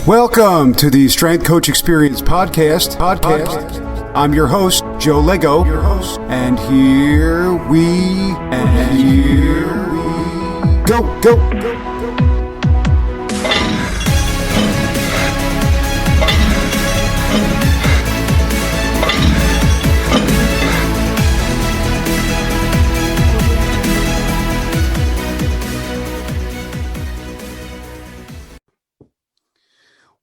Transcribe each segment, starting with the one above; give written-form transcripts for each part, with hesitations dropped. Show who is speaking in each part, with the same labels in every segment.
Speaker 1: Welcome to the Strength Coach Experience podcast. I'm your host, Joe Lego, and here we go.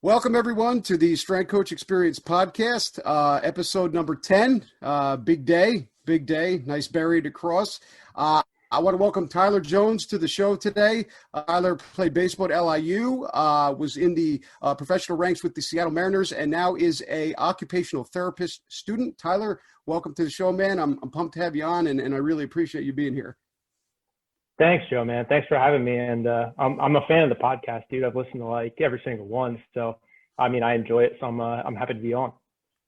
Speaker 1: Welcome, everyone, to the Strength Coach Experience podcast, episode number 10. Big day, nice berry to cross. I want to welcome Tyler Jones to the show today. Tyler played baseball at LIU, was in the professional ranks with the Seattle Mariners, and now is a occupational therapist student. Tyler, welcome to the show, man. I'm pumped to have you on, and I really appreciate you being here.
Speaker 2: Thanks, Joe, man. Thanks for having me. And I'm a fan of the podcast, dude. I've listened to like every single one. So, I mean, I enjoy it. So I'm happy to be on.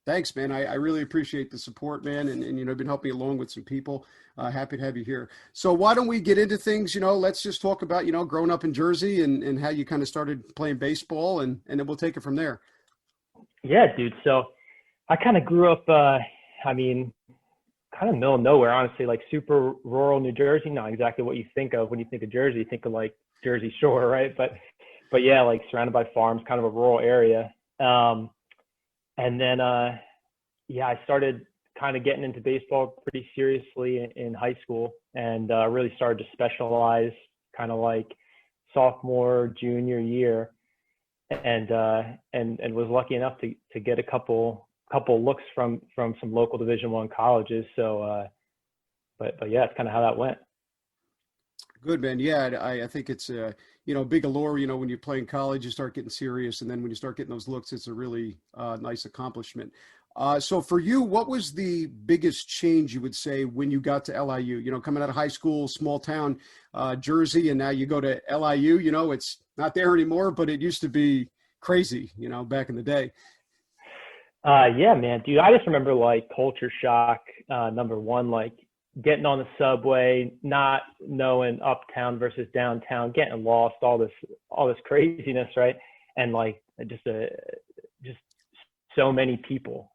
Speaker 2: Thanks, man.
Speaker 1: I really appreciate the support, man. And you know, been helping me along with some people. Happy to have you here. So why don't we get into things? You know, let's just talk about, you know, growing up in Jersey and how you kind of started playing baseball, and then we'll take it from there.
Speaker 2: Yeah, dude. So I kind of grew up, kind of middle of nowhere, honestly, like super rural New Jersey. Not exactly what you think of when you think of Jersey. You think of like Jersey Shore, right? But yeah, like surrounded by farms, kind of a rural area. And then, I started kind of getting into baseball pretty seriously in high school, and really started to specialize kind of like sophomore, junior year, and was lucky enough to get a couple looks from some local Division I colleges. So, but yeah, it's kind of how that went.
Speaker 1: Good, man. Yeah, I think it's big allure. You know, when you play in college, you start getting serious, and then when you start getting those looks, it's a really nice accomplishment. So for you, what was the biggest change you would say when you got to LIU? You know, coming out of high school, small town, Jersey, and now you go to LIU. You know, it's not there anymore, but it used to be crazy. You know, back in the day.
Speaker 2: Yeah, man, dude, I just remember like culture shock, number one, like getting on the subway, not knowing uptown versus downtown, getting lost, all this craziness, right? And like just so many people,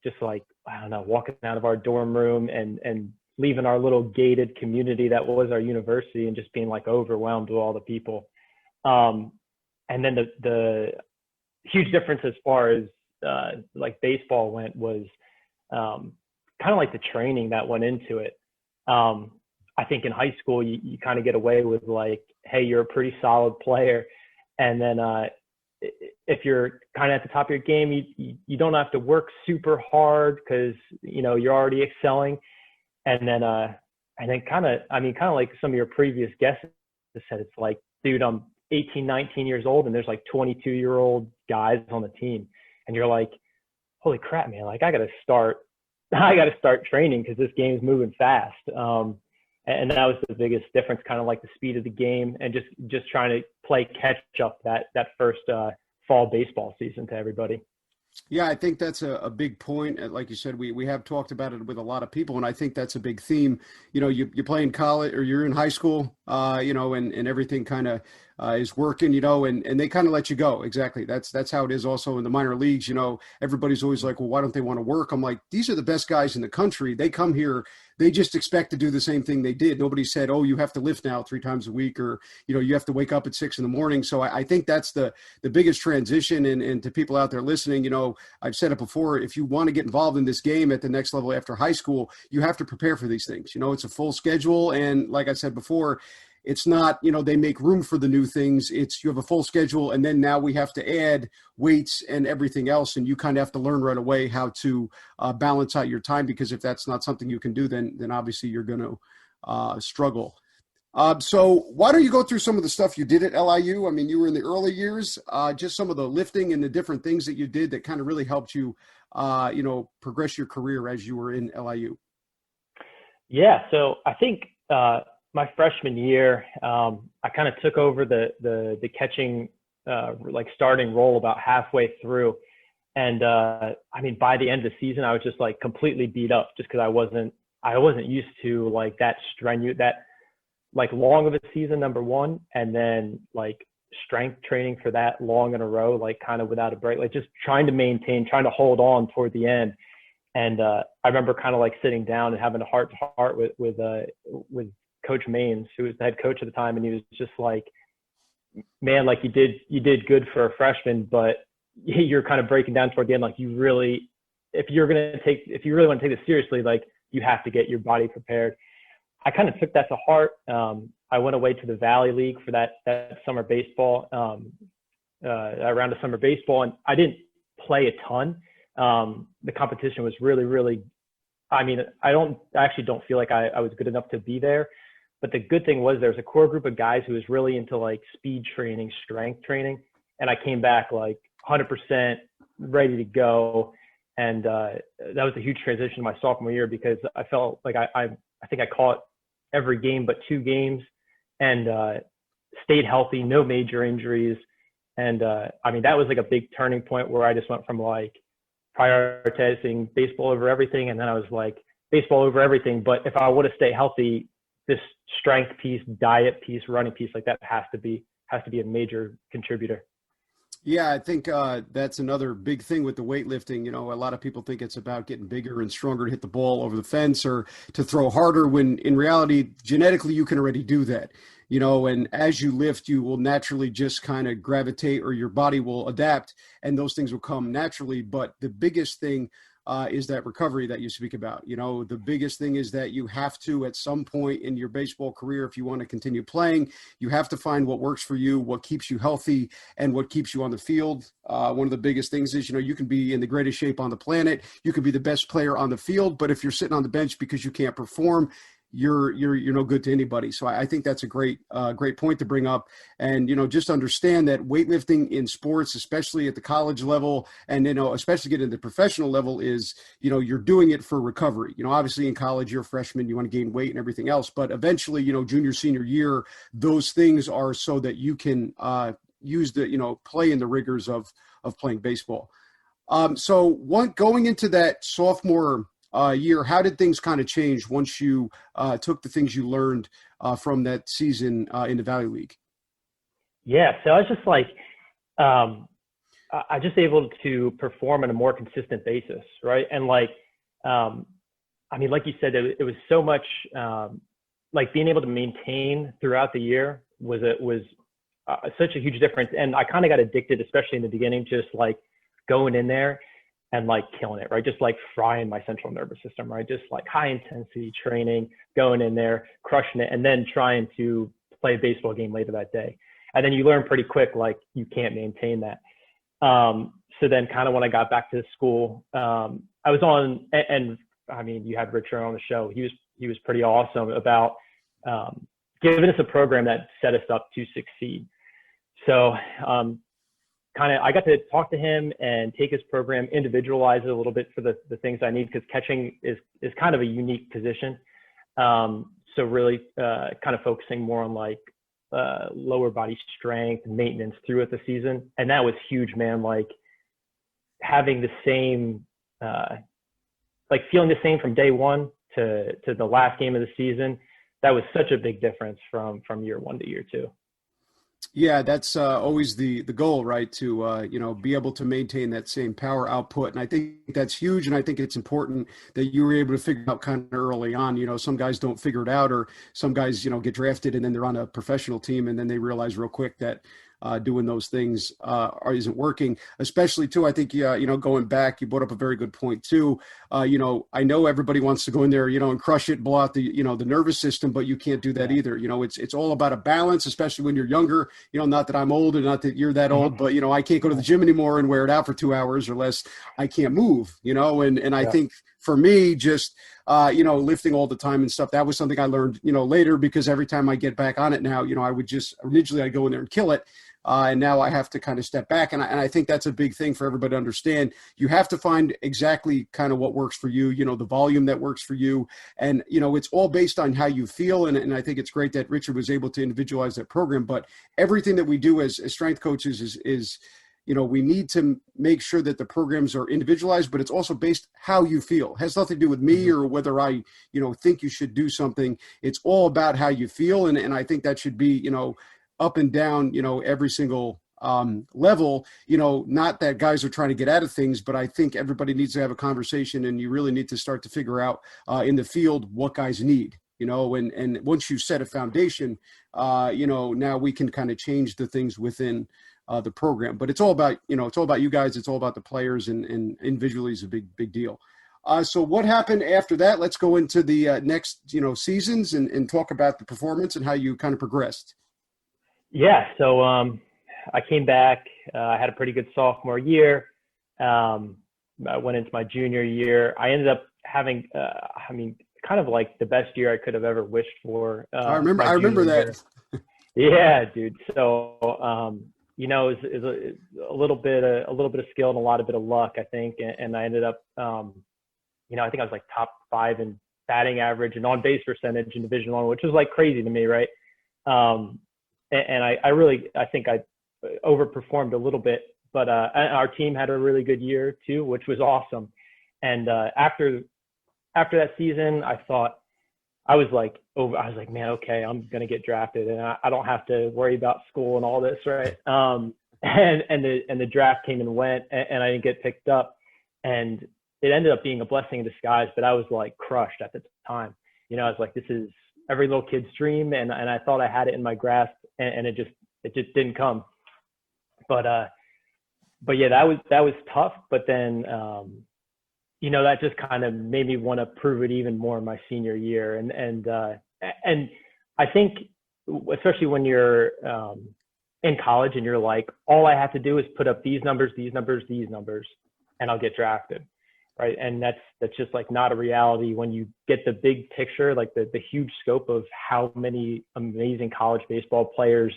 Speaker 2: just like, I don't know, walking out of our dorm room and leaving our little gated community that was our university and just being like overwhelmed with all the people. And then the huge difference as far as like baseball went was kind of like the training that went into it. I think in high school you kind of get away with like, hey, you're a pretty solid player, and then if you're kind of at the top of your game, you don't have to work super hard because you know you're already excelling. And then kind of like some of your previous guests said, it's like, dude, I'm 18, 19 years old, and there's like 22-year-old guys on the team. And you're like, holy crap, man, like I got to start training because this game's moving fast. And that was the biggest difference, kind of like the speed of the game and just trying to play catch up that first fall baseball season to everybody.
Speaker 1: Yeah, I think that's a big point. Like you said, we have talked about it with a lot of people, and I think that's a big theme. You know, you play in college or you're in high school, and everything kind of is working, you know, and they kind of let you go. Exactly. That's how it is also in the minor leagues. You know, everybody's always like, well, why don't they want to work? I'm like, these are the best guys in the country. They come here. They just expect to do the same thing they did. Nobody said, oh, you have to lift now 3 times a week, or, you know, you have to wake up at 6 a.m. So I think that's the biggest transition. And to people out there listening, you know, I've said it before, if you want to get involved in this game at the next level after high school, you have to prepare for these things. You know, it's a full schedule. And like I said before, it's not, you know, they make room for the new things. It's, you have a full schedule, and then now we have to add weights and everything else. And you kind of have to learn right away how to balance out your time, because if that's not something you can do, then obviously you're going to struggle. So why don't you go through some of the stuff you did at LIU? I mean, you were in the early years, just some of the lifting and the different things that you did that kind of really helped you, progress your career as you were in LIU.
Speaker 2: Yeah. So I think, my freshman year, I kind of took over the catching, like starting role about halfway through. And by the end of the season, I was just like completely beat up just because I wasn't used to like that strenuous, that like long of a season, number one. And then like strength training for that long in a row, like kind of without a break, like just trying to maintain, trying to hold on toward the end. And I remember kind of like sitting down and having a heart to heart with Coach Maines, who was the head coach at the time, and he was just like, "Man, like you did good for a freshman, but you're kind of breaking down toward the end. Like you really, if you really want to take this seriously, like you have to get your body prepared." I kind of took that to heart. I went away to the Valley League for that summer baseball, around the summer baseball, and I didn't play a ton. The competition was really, really, I mean, I actually don't feel like I was good enough to be there. But the good thing was there was a core group of guys who was really into like speed training, strength training. And I came back like 100% ready to go. And that was a huge transition my sophomore year, because I felt like I think I caught every game but 2 games, and stayed healthy, no major injuries. And I mean, that was like a big turning point where I just went from like prioritizing baseball over everything. And then I was like, baseball over everything, but if I want to stay healthy, this strength piece, diet piece, running piece, like that has to be a major contributor.
Speaker 1: Yeah, I think that's another big thing with the weightlifting. You know, a lot of people think it's about getting bigger and stronger to hit the ball over the fence or to throw harder, when in reality, genetically, you can already do that. You know, and as you lift, you will naturally just kind of gravitate, or your body will adapt, and those things will come naturally. But the biggest thing is that recovery that you speak about. You know, the biggest thing is that you have to, at some point in your baseball career, if you want to continue playing, you have to find what works for you, what keeps you healthy, and what keeps you on the field. One of the biggest things is, you know, you can be in the greatest shape on the planet, you can be the best player on the field, but if you're sitting on the bench because you can't perform, you're no good to anybody. So I think that's a great point to bring up. And, you know, just understand that weightlifting in sports, especially at the college level, and, you know, especially getting to the professional level, is, you know, you're doing it for recovery. You know, obviously in college, you're a freshman, you want to gain weight and everything else, but eventually, you know, junior, senior year, those things are so that you can use the, you know, play in the rigors of playing baseball. So going into that sophomore year, how did things kind of change once you took the things you learned from that season in the Valley League?
Speaker 2: Yeah, so I was just like, I just able to perform on a more consistent basis, right? And like, I mean, like you said, it was so much like being able to maintain throughout the year was such a huge difference. And I kind of got addicted, especially in the beginning, just like going in there and like killing it, right? Just like frying my central nervous system, right? Just like high intensity training, going in there, crushing it, and then trying to play a baseball game later that day. And then you learn pretty quick, like you can't maintain that. So then kind of when I got back to school, I was on, and I mean, you had Richard on the show. He was pretty awesome about giving us a program that set us up to succeed. So I got to talk to him and take his program, individualize it a little bit for the things I need, because catching is kind of a unique position. So really kind of focusing more on like lower body strength and maintenance throughout the season. And that was huge, man. Like having the same, like feeling the same from day one to the last game of the season. That was such a big difference from year 1 to year 2.
Speaker 1: Yeah, that's always the goal, right? To, you know, be able to maintain that same power output. And I think that's huge. And I think it's important that you were able to figure out kind of early on. You know, some guys don't figure it out, or some guys, you know, get drafted and then they're on a professional team and then they realize real quick that doing those things isn't working. Especially too, I think, you know, going back, you brought up a very good point too. You know, I know everybody wants to go in there, you know, and crush it, blow out the, you know, the nervous system, but you can't do that either. You know, it's all about a balance, especially when you're younger. You know, not that I'm old and not that you're that old, but, you know, I can't go to the gym anymore and wear it out for 2 hours or less. I can't move, you know, and I think for me, just, you know, lifting all the time and stuff, that was something I learned, you know, later, because every time I get back on it now, you know, I would just, originally I'd go in there and kill it. And now I have to kind of step back. And I think that's a big thing for everybody to understand. You have to find exactly kind of what works for you, you know, the volume that works for you. And, you know, it's all based on how you feel. And I think it's great that Richard was able to individualize that program. But everything that we do as strength coaches is, you know, we need to make sure that the programs are individualized, but it's also based how you feel. It has nothing to do with me or whether I, you know, think you should do something. It's all about how you feel. And I think that should be, you know, up and down, every single level, not that guys are trying to get out of things, but I think everybody needs to have a conversation, and you really need to start to figure out in the field what guys need, and once you set a foundation, now we can kind of change the things within the program. But it's all about, it's all about you guys. It's all about the players, and individually is a big deal. So what happened after that? Let's go into the next, seasons and talk about the performance and how you kind of progressed.
Speaker 2: Yeah. So I came back. I had a pretty good sophomore year. I went into my junior year. I ended up having, kind of like the best year I could have ever wished for.
Speaker 1: I remember that.
Speaker 2: Yeah, dude. So, it was a little bit of skill and a lot of bit of luck, I think. And I ended up, I think I was like top 5 in batting average and on base percentage in Division I, which was like crazy to me, right? And I think I overperformed a little bit, but our team had a really good year too, which was awesome. And after that season, I thought I was like, man, okay, I'm gonna get drafted, and I don't have to worry about school and all this, right? And the draft came and went, and I didn't get picked up, and it ended up being a blessing in disguise. But I was like crushed at the time. I was like, this is every little kid's dream, and I thought I had it in my grasp, and it just didn't come. But yeah, that was tough. But then that just kind of made me want to prove it even more in my senior year. And I think, especially when you're in college and you're like, all I have to do is put up these numbers, and I'll get drafted, right? And that's just like not a reality when you get the big picture, like the huge scope of how many amazing college baseball players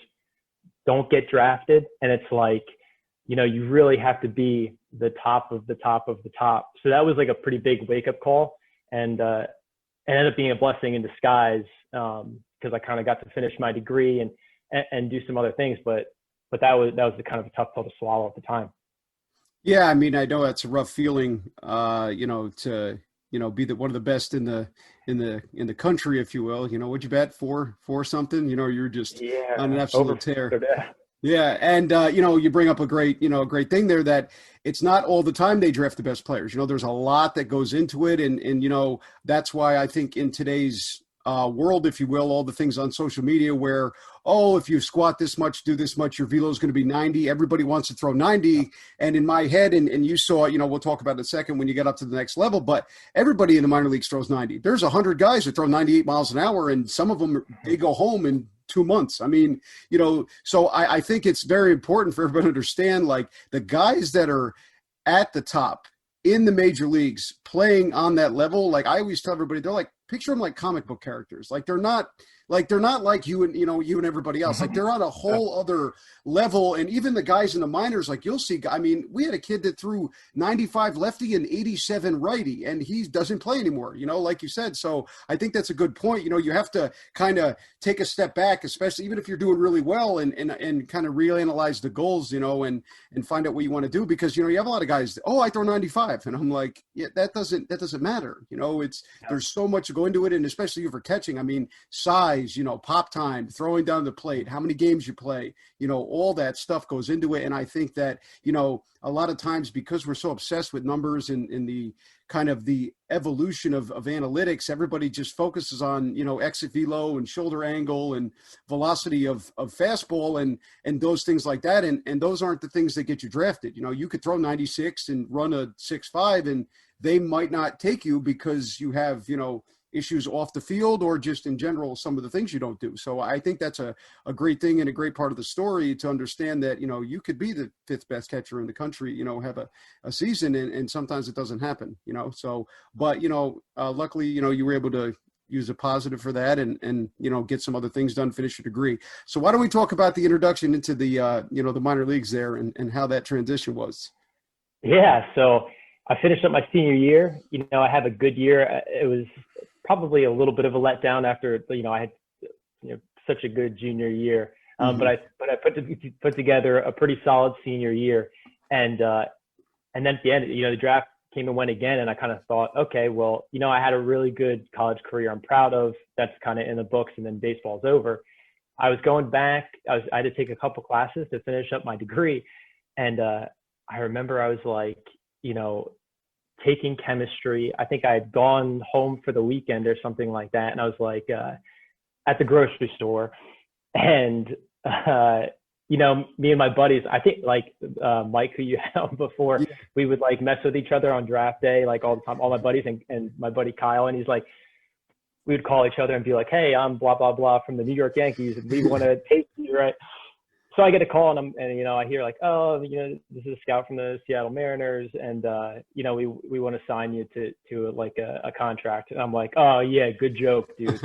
Speaker 2: don't get drafted. And it's like, you really have to be the top of the top of the top. So that was like a pretty big wake up call, and it ended up being a blessing in disguise, because I kind of got to finish my degree and do some other things. But that was the kind of a tough pill to swallow at the time.
Speaker 1: Yeah. I mean, I know that's a rough feeling, to, be one of the best in the country, if you will. What'd you bet for something? You're just on an absolute tear. Yeah. And, you bring up a great thing there, that it's not all the time they draft the best players. There's a lot that goes into it. And that's why I think in today's world, if you will, all the things on social media where, if you squat this much, do this much, your velo is going to be 90. Everybody wants to throw 90. And in my head, and you saw, we'll talk about it in a second when you get up to the next level, but everybody in the minor leagues throws 90. There's 100 guys that throw 98 miles an hour, and some of them, they go home in 2 months. I mean, so I think it's very important for everybody to understand, like, the guys that are at the top in the major leagues playing on that level, like I always tell everybody, they're like, picture them like comic book characters. Like they're not like you and everybody else. Like they're on a whole other level. And even the guys in the minors, like you'll see, I mean, we had a kid that threw 95 lefty and 87 righty, and he doesn't play anymore, like you said. So I think that's a good point. You have to kind of take a step back, especially even if you're doing really well, and kind of reanalyze the goals, and find out what you want to do, because, you have a lot of guys, I throw 95. And I'm like, yeah, that doesn't matter. There's so much to go into it. And especially for catching, I mean, size, pop time, throwing down the plate, how many games you play, all that stuff goes into it. And I think that, a lot of times, because we're so obsessed with numbers and the kind of the evolution of analytics, everybody just focuses on, exit velo and shoulder angle and velocity of fastball and those things like that. And those aren't the things that get you drafted. You could throw 96 and run a 6.5, and they might not take you because you have, issues off the field, or just in general, some of the things you don't do. So I think that's a great thing and a great part of the story, to understand that, you could be the 5th best catcher in the country, have a season, and sometimes it doesn't happen, so, but, luckily, you were able to use a positive for that and get some other things done, finish your degree. So why don't we talk about the introduction into the, the minor leagues there, and how that transition was?
Speaker 2: Yeah. So I finished up my senior year. I had a good year. It was probably a little bit of a letdown after, I had, such a good junior year. But I put together a pretty solid senior year. And then at the end, the draft came and went again. And I kind of thought, okay, well, I had a really good college career I'm proud of. That's kind of in the books, and then baseball's over. I was going back. I had to take a couple classes to finish up my degree, and I remember I was like, you know, taking chemistry. I think I had gone home for the weekend or something like that, and I was like at the grocery store, and you know, me and my buddies, I think like Mike, who you had before,
Speaker 1: Yeah.
Speaker 2: we would like mess with each other on draft day, like all the time, all my buddies and my buddy Kyle, and he's like, we would call each other and be like, hey, I'm blah, blah, blah from the New York Yankees, and we want to take you, right? So I get a call, and you know, I hear like, oh, you know, this is a scout from the Seattle Mariners, and you know, we want to sign you to like a contract. And I'm like, oh yeah, good joke, dude.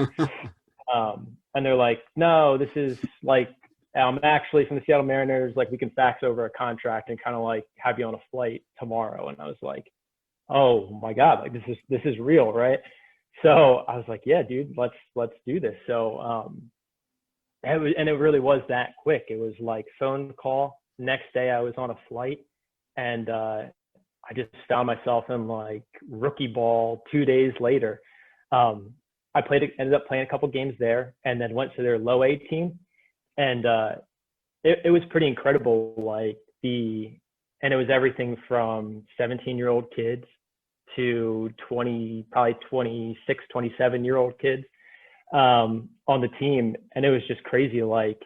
Speaker 2: And they're like, no, this is like, I'm actually from the Seattle Mariners. Like, we can fax over a contract and kind of like have you on a flight tomorrow. And I was like, oh my God, like this is real, right? So I was like, yeah, dude, let's do this. So it really was that quick. It was like phone call. Next day I was on a flight, and I just found myself in like rookie ball 2 days later. Ended up playing a couple games there, and then went to their low A team. And it was pretty incredible. And it was everything from 17-year-old kids to probably 26, 27-year-old kids on the team. And it was just crazy. Like,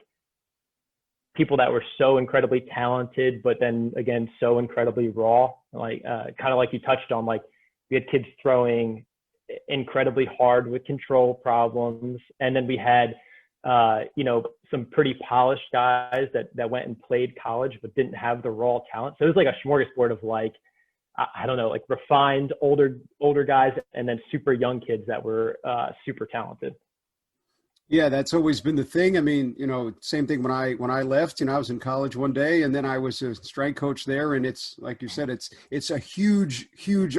Speaker 2: people that were so incredibly talented, but then again, so incredibly raw. Like, kind of like you touched on, like, we had kids throwing incredibly hard with control problems. And then we had, you know, some pretty polished guys that went and played college, but didn't have the raw talent. So it was like a smorgasbord of like, I don't know, like refined older guys, and then super young kids that were super talented.
Speaker 1: Yeah, that's always been the thing. I mean, you know, same thing when I left. You know, I was in college one day, and then I was a strength coach there. And it's like you said, it's a huge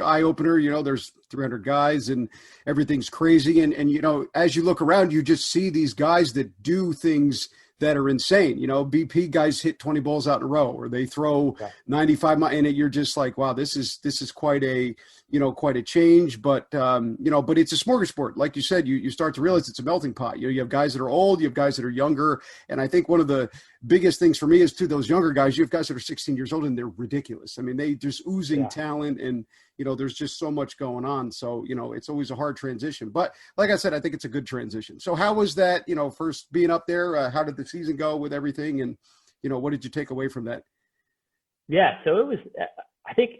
Speaker 1: eye opener. You know, there's 300 guys, and everything's crazy. And you know, as you look around, you just see these guys that do things that are insane. You know, BP guys hit 20 balls out in a row, or they throw 95 miles, and you're just like, wow, this is quite a, you know, quite a change. But you know, but it's a smorgasbord. Like you said, you start to realize it's a melting pot. You know, you have guys that are old, you have guys that are younger, and I think one of the biggest things for me is, to those younger guys, you have guys that are 16 years old and they're ridiculous. I mean, they just oozing talent, and you know, there's just so much going on. So, you know, it's always a hard transition. But like I said, I think it's a good transition. So how was that, you know, first being up there? How did the season go with everything? And, you know, what did you take away from that?
Speaker 2: Yeah, so it was, I think,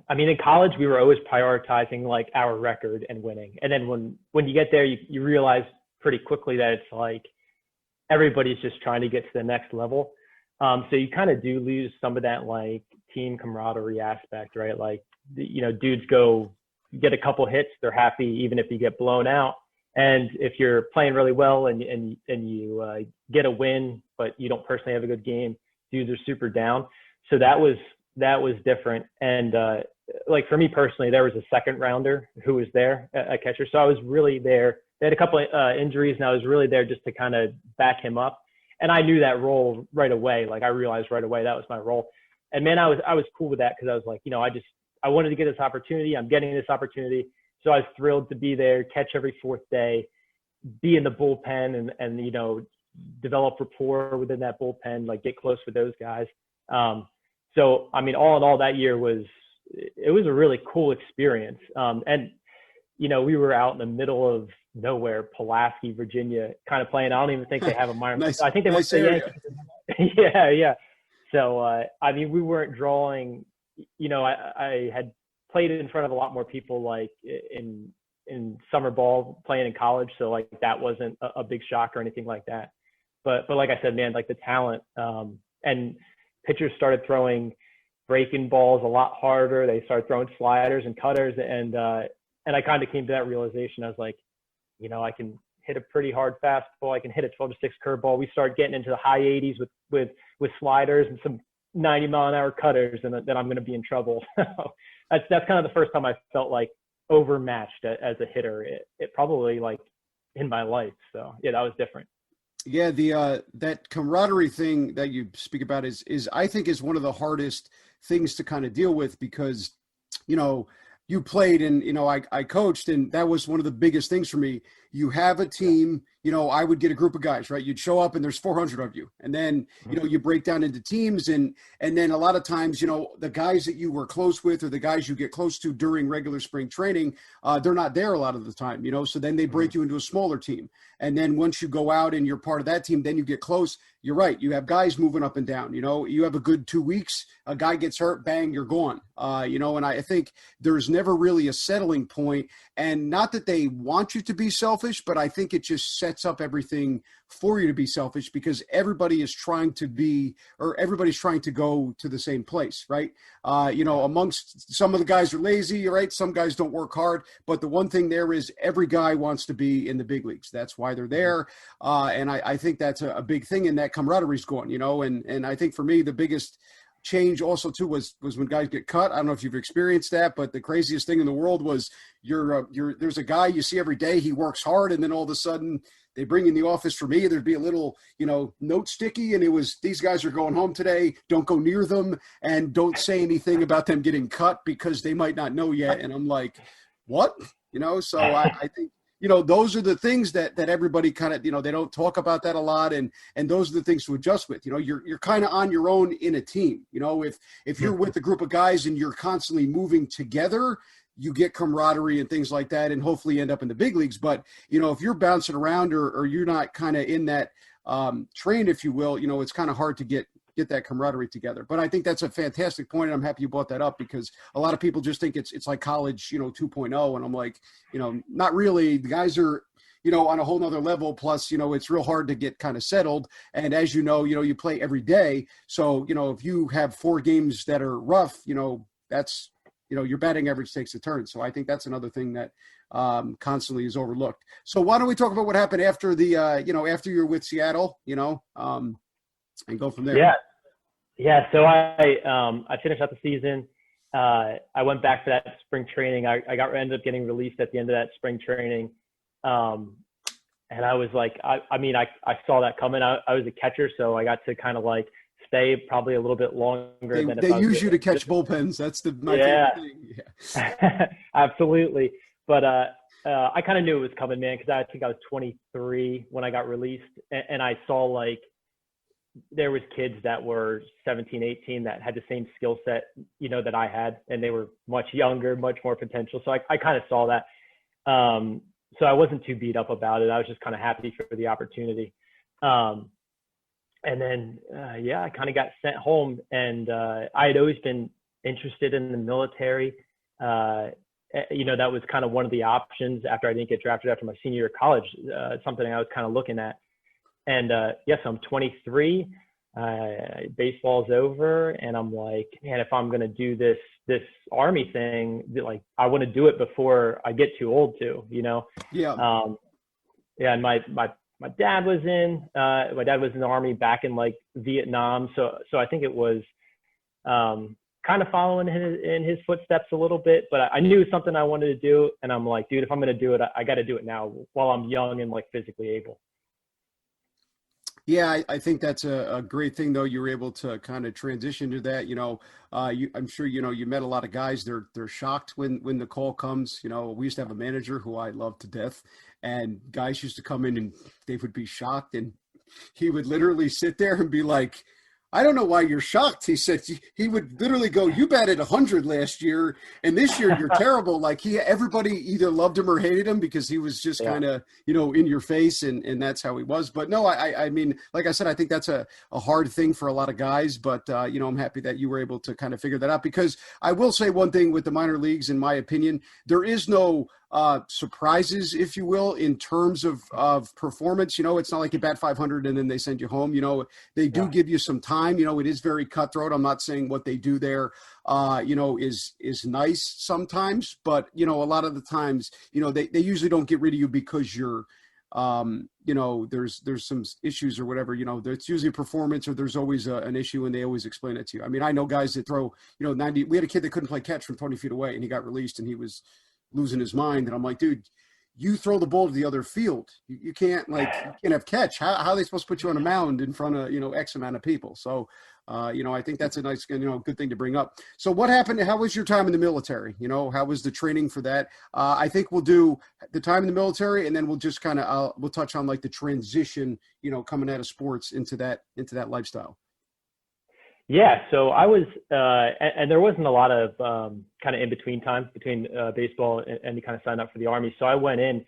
Speaker 2: I mean, in college, we were always prioritizing like our record and winning. And then when you get there, you realize pretty quickly that it's like everybody's just trying to get to the next level. So you kind of do lose some of that like team camaraderie aspect, right? Like, you know, dudes get a couple hits, they're happy even if you get blown out. And if you're playing really well and you get a win, but you don't personally have a good game, dudes are super down. So that was different. And like for me personally, there was a second rounder who was there, a catcher. So I was really there. They had a couple of injuries, and I was really there just to kind of back him up. And I knew that role right away. Like, I realized right away that was my role. And man, I was cool with that, because I was like, you know, I wanted to get this opportunity. I'm getting this opportunity. So I was thrilled to be there, catch every fourth day, be in the bullpen, and you know, develop rapport within that bullpen, like get close with those guys. So, I mean, all in all, that year was a really cool experience. And, you know, we were out in the middle of nowhere, Pulaski, Virginia, kind of playing. I don't even think they have a minor.
Speaker 1: Nice,
Speaker 2: I think they went to the Yankees. Yeah. So, I mean, we weren't drawing, you know, I had played in front of a lot more people, like in summer ball, playing in college. So like, that wasn't a big shock or anything like that. But like I said, man, like the talent, and pitchers started throwing breaking balls a lot harder. They started throwing sliders and cutters. And I kind of came to that realization. I was like, you know, I can hit a pretty hard fastball. I can hit a 12-6 curveball. We started getting into the high 80s with sliders and some 90-mile-an-hour cutters, and then I'm going to be in trouble. that's kind of the first time I felt like overmatched as a hitter. It probably like in my life. So yeah, that was different.
Speaker 1: Yeah, the that camaraderie thing that you speak about is I think is one of the hardest things to kind of deal with, because, you know, you played and, you know, I coached, and that was one of the biggest things for me you have a team, I would get a group of guys, right? You'd show up and there's 400 of you. And then, you break down into teams and then a lot of times, the guys that you were close with or the guys you get close to during regular spring training, they're not there a lot of the time, so then they break you into a smaller team. And then once you go out and you're part of that team, then you get close. You're right. You have guys moving up and down, you have a good 2 weeks, a guy gets hurt, bang, you're gone. And I think there's never really a settling point, and not that they want you to be selfish, but I think it just sets up everything for you to be selfish because everybody's trying to go to the same place, right? Amongst some of the guys are lazy, right? Some guys don't work hard, but the one thing there is every guy wants to be in the big leagues. That's why they're there. And I think that's a big thing, and that camaraderie is gone, and I think for me, the biggest change also too was when guys get cut. I don't know if you've experienced that, but the craziest thing in the world was there's a guy you see every day, he works hard, and then all of a sudden they bring in the office for me, there'd be a little, note sticky, and it was, these guys are going home today, don't go near them, and don't say anything about them getting cut because they might not know yet. And I'm like, what? So I think, those are the things that everybody kind of, they don't talk about that a lot. And those are the things to adjust with, you're kind of on your own in a team. If you're with a group of guys and you're constantly moving together, you get camaraderie and things like that, and hopefully end up in the big leagues. But, if you're bouncing around or you're not kind of in that train, if you will, it's kind of hard to get that camaraderie together. But I think that's a fantastic point, and I'm happy you brought that up because a lot of people just think it's like college, 2.0, and I'm like, not really. The guys are, on a whole nother level. Plus, it's real hard to get kind of settled. And as you play every day. So, if you have 4 games that are rough, that's, your batting average takes a turn. So I think that's another thing that constantly is overlooked. So why don't we talk about what happened after the, after you're with Seattle, and go from there.
Speaker 2: Yeah. So I finished out the season. I went back to that spring training. I ended up getting released at the end of that spring training. And I was like, I saw that coming. I was a catcher, so I got to kind of like stay probably a little bit longer.
Speaker 1: They use you to catch bullpens. That's my favorite thing.
Speaker 2: Yeah. Absolutely. But I kind of knew it was coming, man, because I think I was 23 when I got released, and I saw like there was kids that were 17, 18 that had the same skill set, that I had, and they were much younger, much more potential. So I kind of saw that. So I wasn't too beat up about it. I was just kind of happy for the opportunity. And then, I kind of got sent home, and I had always been interested in the military. That was kind of one of the options after I didn't get drafted after my senior year of college, something I was kind of looking at. And yes, I'm 23, baseball's over, and I'm like, man, if I'm going to do this Army thing, like I want to do it before I get too old to,
Speaker 1: Yeah.
Speaker 2: And my dad was in the Army back in like Vietnam. So I think it was kind of following in his footsteps a little bit, but I knew it was something I wanted to do. And I'm like, dude, if I'm going to do it, I got to do it now while I'm young and like physically able.
Speaker 1: Yeah, I think that's a great thing, though. You were able to kind of transition to that. I'm sure, you met a lot of guys. They're shocked when the call comes. We used to have a manager who I loved to death, and guys used to come in and they would be shocked. And he would literally sit there and be like, I don't know why you're shocked. He said he would literally go, you batted 100 last year, and this year you're terrible. Like everybody either loved him or hated him because he was just kind of, in your face, and that's how he was. But no, I mean, like I said, I think that's a hard thing for a lot of guys. But, I'm happy that you were able to kind of figure that out, because I will say one thing with the minor leagues, in my opinion, there is no surprises, if you will, in terms of performance. It's not like you bat 500 and then they send you home. They do give you some time. It is very cutthroat. I'm not saying what they do there, is nice sometimes, but, a lot of the times, they usually don't get rid of you because you're, there's some issues or whatever, it's usually performance, or there's always an issue, and they always explain it to you. I mean, I know guys that throw, 90, we had a kid that couldn't play catch from 20 feet away, and he got released, and he was losing his mind. And I'm like, dude, you throw the ball to the other field. You can't you can't have catch. How are they supposed to put you on a mound in front of, X amount of people? So, I think that's a nice, good thing to bring up. So what happened? How was your time in the military? How was the training for that? I think we'll do the time in the military, and then we'll just we'll touch on like the transition, coming out of sports into that lifestyle.
Speaker 2: Yeah, so I was, and there wasn't a lot of kind of in between time between baseball and you kind of sign up for the Army. So I went in,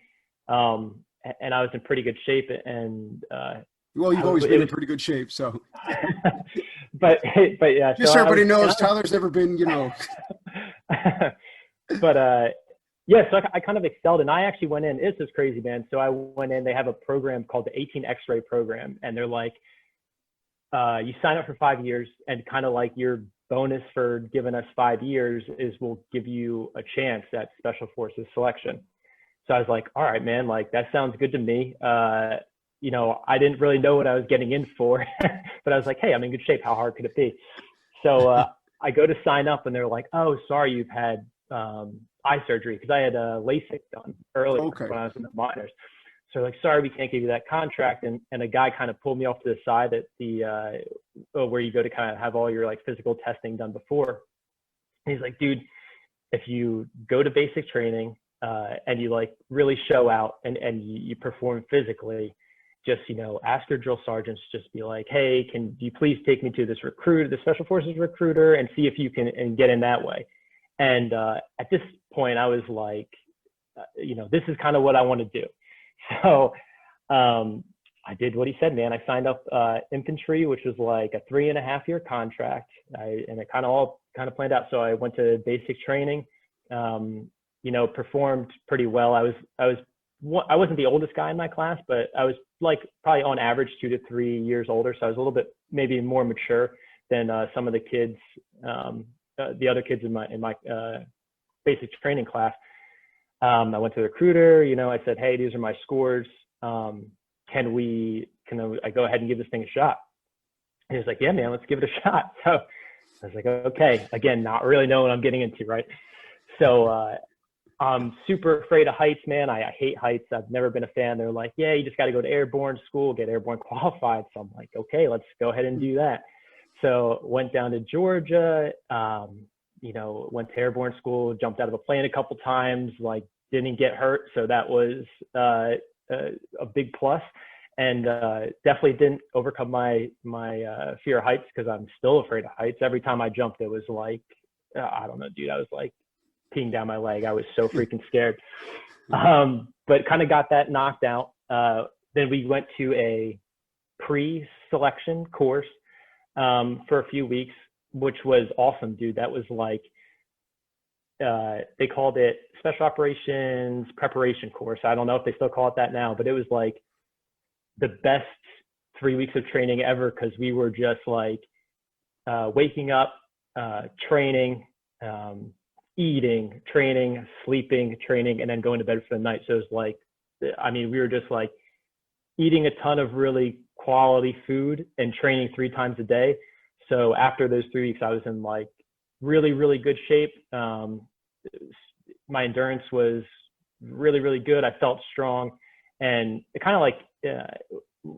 Speaker 2: and I was in pretty good shape, and
Speaker 1: well, you've always been in pretty good shape, so.
Speaker 2: but yeah,
Speaker 1: just so everybody knows, Tyler's never been,
Speaker 2: But yeah, so I kind of excelled, and I actually went in. This is crazy, man. So I went in. They have a program called the 18 X-ray program, and they're like, you sign up for 5 years, and kind of like your bonus for giving us 5 years is we'll give you a chance at Special Forces selection. So I was like, all right, man, like that sounds good to me. I didn't really know what I was getting in for, but I was like, hey, I'm in good shape. How hard could it be? So I go to sign up, and they're like, oh, sorry, you've had eye surgery, because I had LASIK done earlier when I was in the minors. So like, sorry, we can't give you that contract. And a guy kind of pulled me off to the side at the where you go to kind of have all your like physical testing done before. And he's like, dude, if you go to basic training and you like really show out and you perform physically, just ask your drill sergeants, just be like, hey, do you please take me to this the Special Forces recruiter, and see if you can and get in that way. And at this point, I was like, this is kind of what I want to do. So I did what he said, man. I signed up infantry, which was like a 3.5-year contract. And it kind of planned out. So I went to basic training, performed pretty well. I wasn't the oldest guy in my class, but I was like probably on average 2 to 3 years older. So I was a little bit maybe more mature than some of the kids, the other kids in my basic training class. I went to the recruiter, I said, hey, these are my scores. Can I go ahead and give this thing a shot? And he was like, yeah, man, let's give it a shot. So I was like, okay, again, not really knowing what I'm getting into, right? So I'm super afraid of heights, man. I hate heights. I've never been a fan. They're like, yeah, you just got to go to airborne school, get airborne qualified. So I'm like, okay, let's go ahead and do that. So went down to Georgia, went to airborne school, jumped out of a plane a couple times, like didn't get hurt. So that was a big plus, and definitely didn't overcome my fear of heights, because I'm still afraid of heights. Every time I jumped, it was like, I don't know, dude, I was like peeing down my leg. I was so freaking scared. But kind of got that knocked out. Then we went to a pre-selection course for a few weeks, which was awesome, dude. That was like, they called it Special Operations Preparation Course. I don't know if they still call it that now, but it was like the best 3 weeks of training ever, because we were just like waking up, training, eating, training, sleeping, training, and then going to bed for the night. So it was like, we were just like eating a ton of really quality food and training 3 times a day. So after those 3 weeks, I was in like really, really good shape. My endurance was really, really good. I felt strong, and it kind of like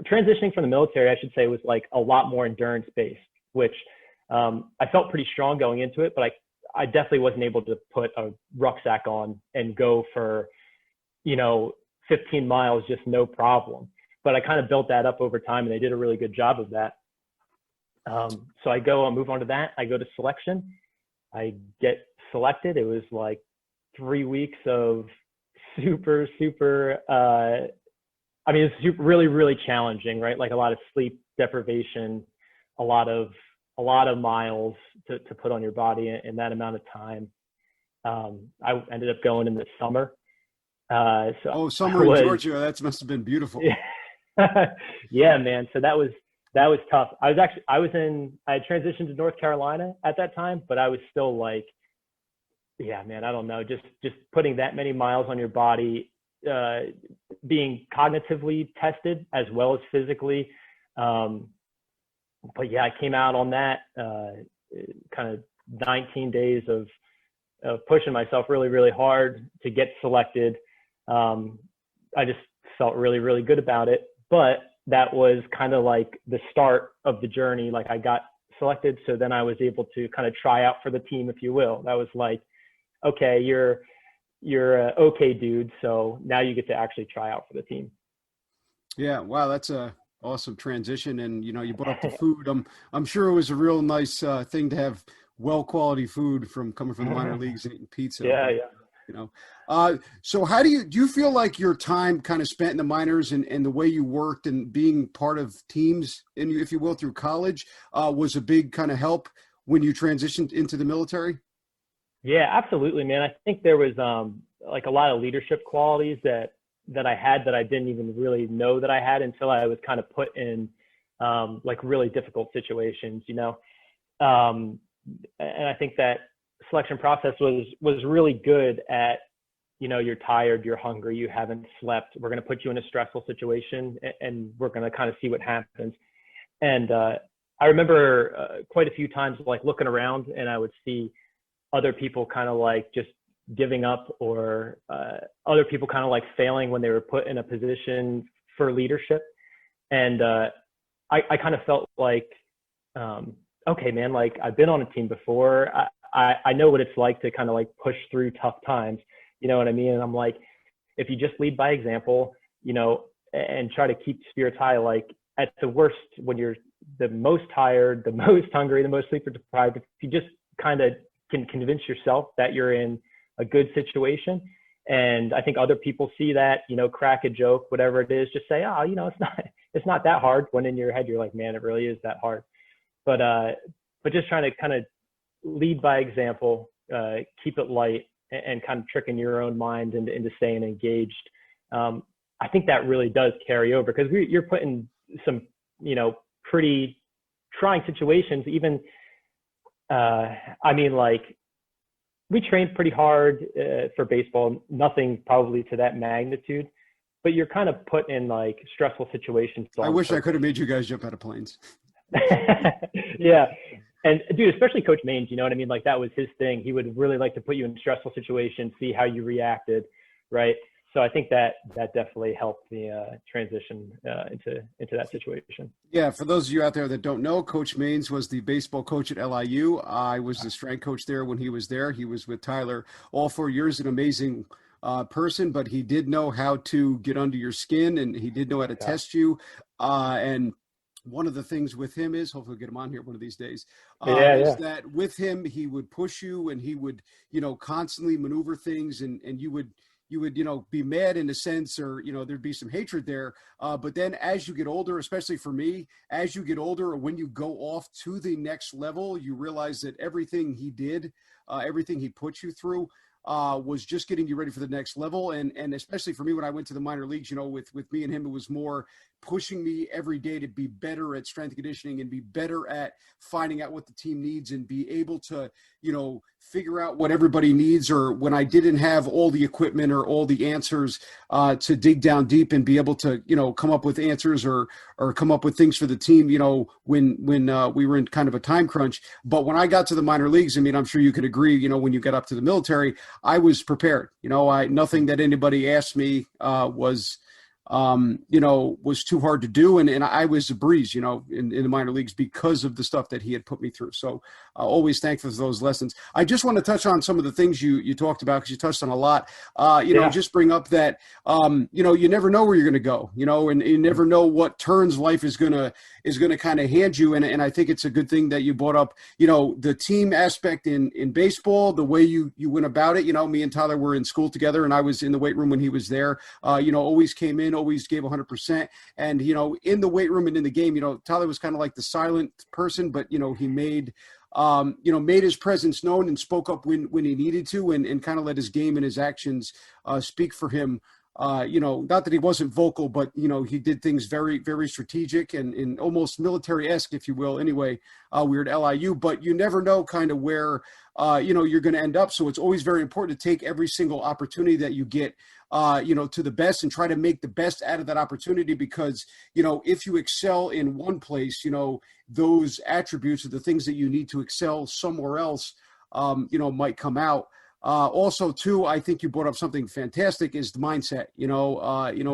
Speaker 2: transitioning from the military, I should say, was like a lot more endurance based, which I felt pretty strong going into it, but I definitely wasn't able to put a rucksack on and go for, 15 miles, just no problem. But I kind of built that up over time, and they did a really good job of that. So I'll move on to that. I go to selection. I get selected. It was like 3 weeks of super, it was really, really challenging, right? Like a lot of sleep deprivation, a lot of miles to put on your body in that amount of time. I ended up going in the summer.
Speaker 1: Summer in Georgia, that must have been beautiful.
Speaker 2: Yeah, man. So that was tough. I had transitioned to North Carolina at that time, but I was still like, yeah, man, I don't know, just putting that many miles on your body, being cognitively tested as well as physically. But yeah, I came out on that kind of 19 days of pushing myself really, really hard to get selected. Um, I just felt really, really good about it. But that was kind of like the start of the journey. Like I got selected, so then I was able to kind of try out for the team, if you will. That was like, okay, you're a okay dude, so now you get to actually try out for the team.
Speaker 1: Yeah, wow, that's a awesome transition. And you brought up the food. I'm sure it was a real nice thing to have well quality food from coming from the minor leagues and eating pizza.
Speaker 2: Yeah,
Speaker 1: But
Speaker 2: yeah.
Speaker 1: you know, so how do you feel like your time kind of spent in the minors and the way you worked and being part of teams, and if you will, through college, was a big kind of help when you transitioned into the military?
Speaker 2: Yeah, absolutely, man. I think there was like a lot of leadership qualities that I had that I didn't even really know that I had until I was kind of put in like really difficult situations, you know. Um, and I think that selection process was really good at, you know, you're tired, you're hungry, you haven't slept. We're going to put you in a stressful situation, and we're going to kind of see what happens. And I remember quite a few times like looking around, and I would see other people kind of like just giving up, or other people kind of like failing when they were put in a position for leadership. And I kind of felt like, okay, man, like I've been on a team before. I know what it's like to kind of like push through tough times. You know what I mean? And I'm like, if you just lead by example, you know, and try to keep spirits high, like at the worst, when you're the most tired, the most hungry, the most sleep deprived, if you just kind of can convince yourself that you're in a good situation. And I think other people see that, you know, crack a joke, whatever it is, just say, oh, you know, it's not that hard. When in your head, you're like, man, it really is that hard. But just trying to kind of lead by example, keep it light, and kind of tricking your own mind into staying engaged. I think that really does carry over, because you're put in some, you know, pretty trying situations. Even, I mean, like we trained pretty hard for baseball, nothing probably to that magnitude, but you're kind of put in like stressful situations
Speaker 1: I
Speaker 2: on
Speaker 1: wish I could
Speaker 2: purpose.
Speaker 1: have made you guys jump out of planes.
Speaker 2: Yeah. And dude, especially Coach Maines, you know what I mean? Like that was his thing. He would really like to put you in stressful situations, see how you reacted, right? So I think that definitely helped me transition into that situation.
Speaker 1: Yeah, for those of you out there that don't know, Coach Maines was the baseball coach at LIU. I was the strength coach there when he was there. He was with Tyler all 4 years, an amazing person, but he did know how to get under your skin, and he did know how to
Speaker 2: Yeah.
Speaker 1: test you. And one of the things with him is, hopefully we'll get him on here one of these days,
Speaker 2: Yeah.
Speaker 1: is
Speaker 2: Yeah.
Speaker 1: that with him, he would push you, and he would, constantly maneuver things, and you would be mad in a sense, or there'd be some hatred there, but then as you get older, especially for me, as you get older, or when you go off to the next level, you realize that everything he did, everything he put you through, was just getting you ready for the next level. And especially for me, when I went to the minor leagues, with me and him, it was more pushing me every day to be better at strength and conditioning, and be better at finding out what the team needs, and be able to, figure out what everybody needs, or when I didn't have all the equipment or all the answers, to dig down deep and be able to, come up with answers, or come up with things for the team, when we were in kind of a time crunch. But when I got to the minor leagues, I mean, I'm sure you could agree, when you got up to the military, I was prepared. Nothing that anybody asked me was too hard to do. And I was a breeze, in the minor leagues, because of the stuff that he had put me through. So always thankful for those lessons. I just want to touch on some of the things you talked about, because you touched on a lot,
Speaker 2: Yeah.
Speaker 1: just bring up that, you never know where you're going to go, and you never know what turns life is going to kind of hand you. And I think it's a good thing that you brought up, the team aspect in baseball, the way you went about it. Me and Tyler were in school together, and I was in the weight room when he was there, always came in, always gave 100%. And, in the weight room and in the game, Tyler was kind of like the silent person, but, he made his presence known, and spoke up when he needed to, and kind of let his game and his actions speak for him. Not that he wasn't vocal, but, he did things very, very strategic, and almost military-esque, if you will. Anyway, we were at LIU, but you never know kind of where, you're going to end up. So it's always very important to take every single opportunity that you get, to the best, and try to make the best out of that opportunity, because, if you excel in one place, those attributes are the things that you need to excel somewhere else, might come out. Also, too, I think you brought up something fantastic is the mindset. In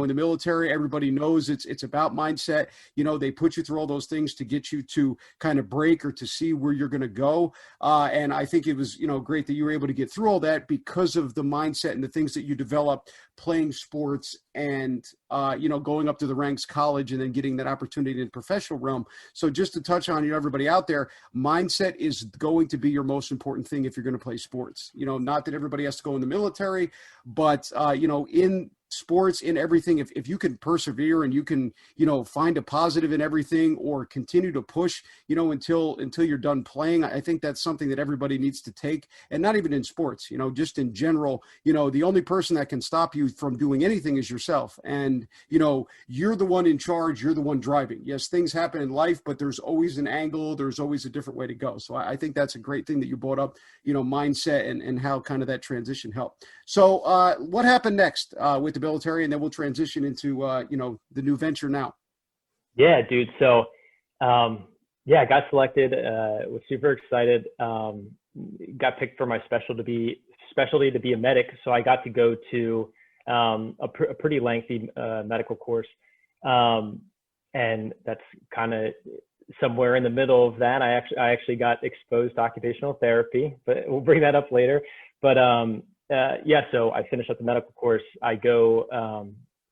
Speaker 1: the military, everybody knows it's about mindset. They put you through all those things to get you to kind of break or to see where you're going to go. And I think it was, great that you were able to get through all that because of the mindset and the things that you developed playing sports and, going up to the ranks college and then getting that opportunity in the professional realm. So just to touch on, everybody out there, mindset is going to be your most important thing if you're going to play sports. Not that everybody has to go in the military, but, in sports, in everything, if you can persevere and you can, find a positive in everything or continue to push, until you're done playing, I think that's something that everybody needs to take. And not even in sports, just in general, the only person that can stop you from doing anything is yourself. And, you're the one in charge, you're the one driving. Yes, things happen in life, but there's always an angle, there's always a different way to go. So I think that's a great thing that you brought up, mindset and how kind of that transition helped. So what happened next with the military, and then we'll transition into the new venture now.
Speaker 2: Yeah, dude. So I got selected, was super excited. Got picked for my specialty to be a medic, so I got to go to a pretty lengthy medical course, and that's kind of somewhere in the middle of that. I actually got exposed to occupational therapy, but we'll bring that up later. But so I finished up the medical course. I go,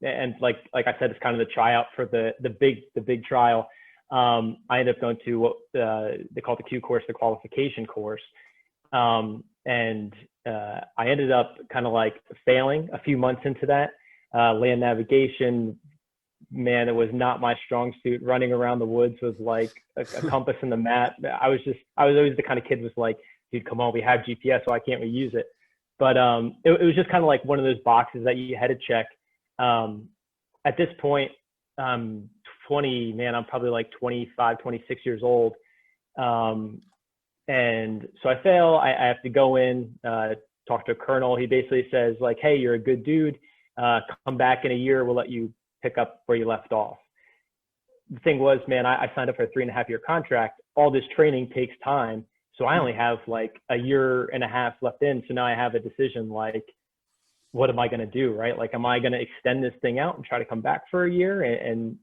Speaker 2: and like I said, it's kind of the tryout for the big trial. I ended up going to what they call the Q course, the qualification course. And I ended up kind of like failing a few months into that. Land navigation, man, it was not my strong suit. Running around the woods was like a compass in the map. I was always the kind of kid was like, dude, come on, we have GPS, why can't we use it? But it was just kind of like one of those boxes that you had to check. At this point, I'm 20, man, I'm probably like 25, 26 years old. And so I fail. I have to go in, talk to a colonel. He basically says like, hey, you're a good dude. Come back in a year. We'll let you pick up where you left off. The thing was, man, I signed up for a 3.5-year contract. All this training takes time. So I only have like a year and a half left in. So now I have a decision like, what am I going to do? Right? Like, am I going to extend this thing out and try to come back for a year and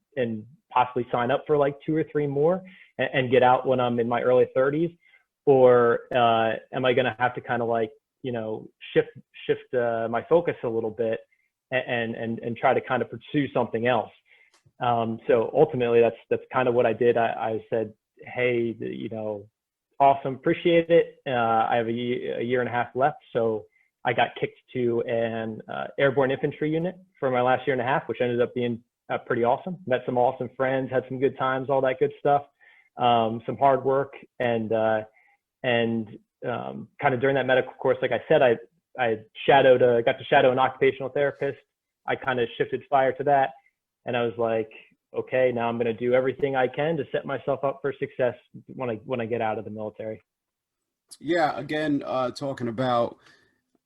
Speaker 2: possibly sign up for like 2 or 3 more and get out when I'm in my early 30s? Or am I going to have to kind of like, shift my focus a little bit and try to kind of pursue something else? So ultimately that's kind of what I did. I said, hey, awesome, appreciate it. I have a year and a half left. So I got kicked to an airborne infantry unit for my last year and a half, which ended up being pretty awesome. Met some awesome friends, had some good times, all that good stuff, some hard work. And kind of during that medical course, like I said, I got to shadow an occupational therapist. I kind of shifted fire to that. And I was like, okay, now I'm going to do everything I can to set myself up for success when I get out of the military.
Speaker 1: Yeah. Again, talking about,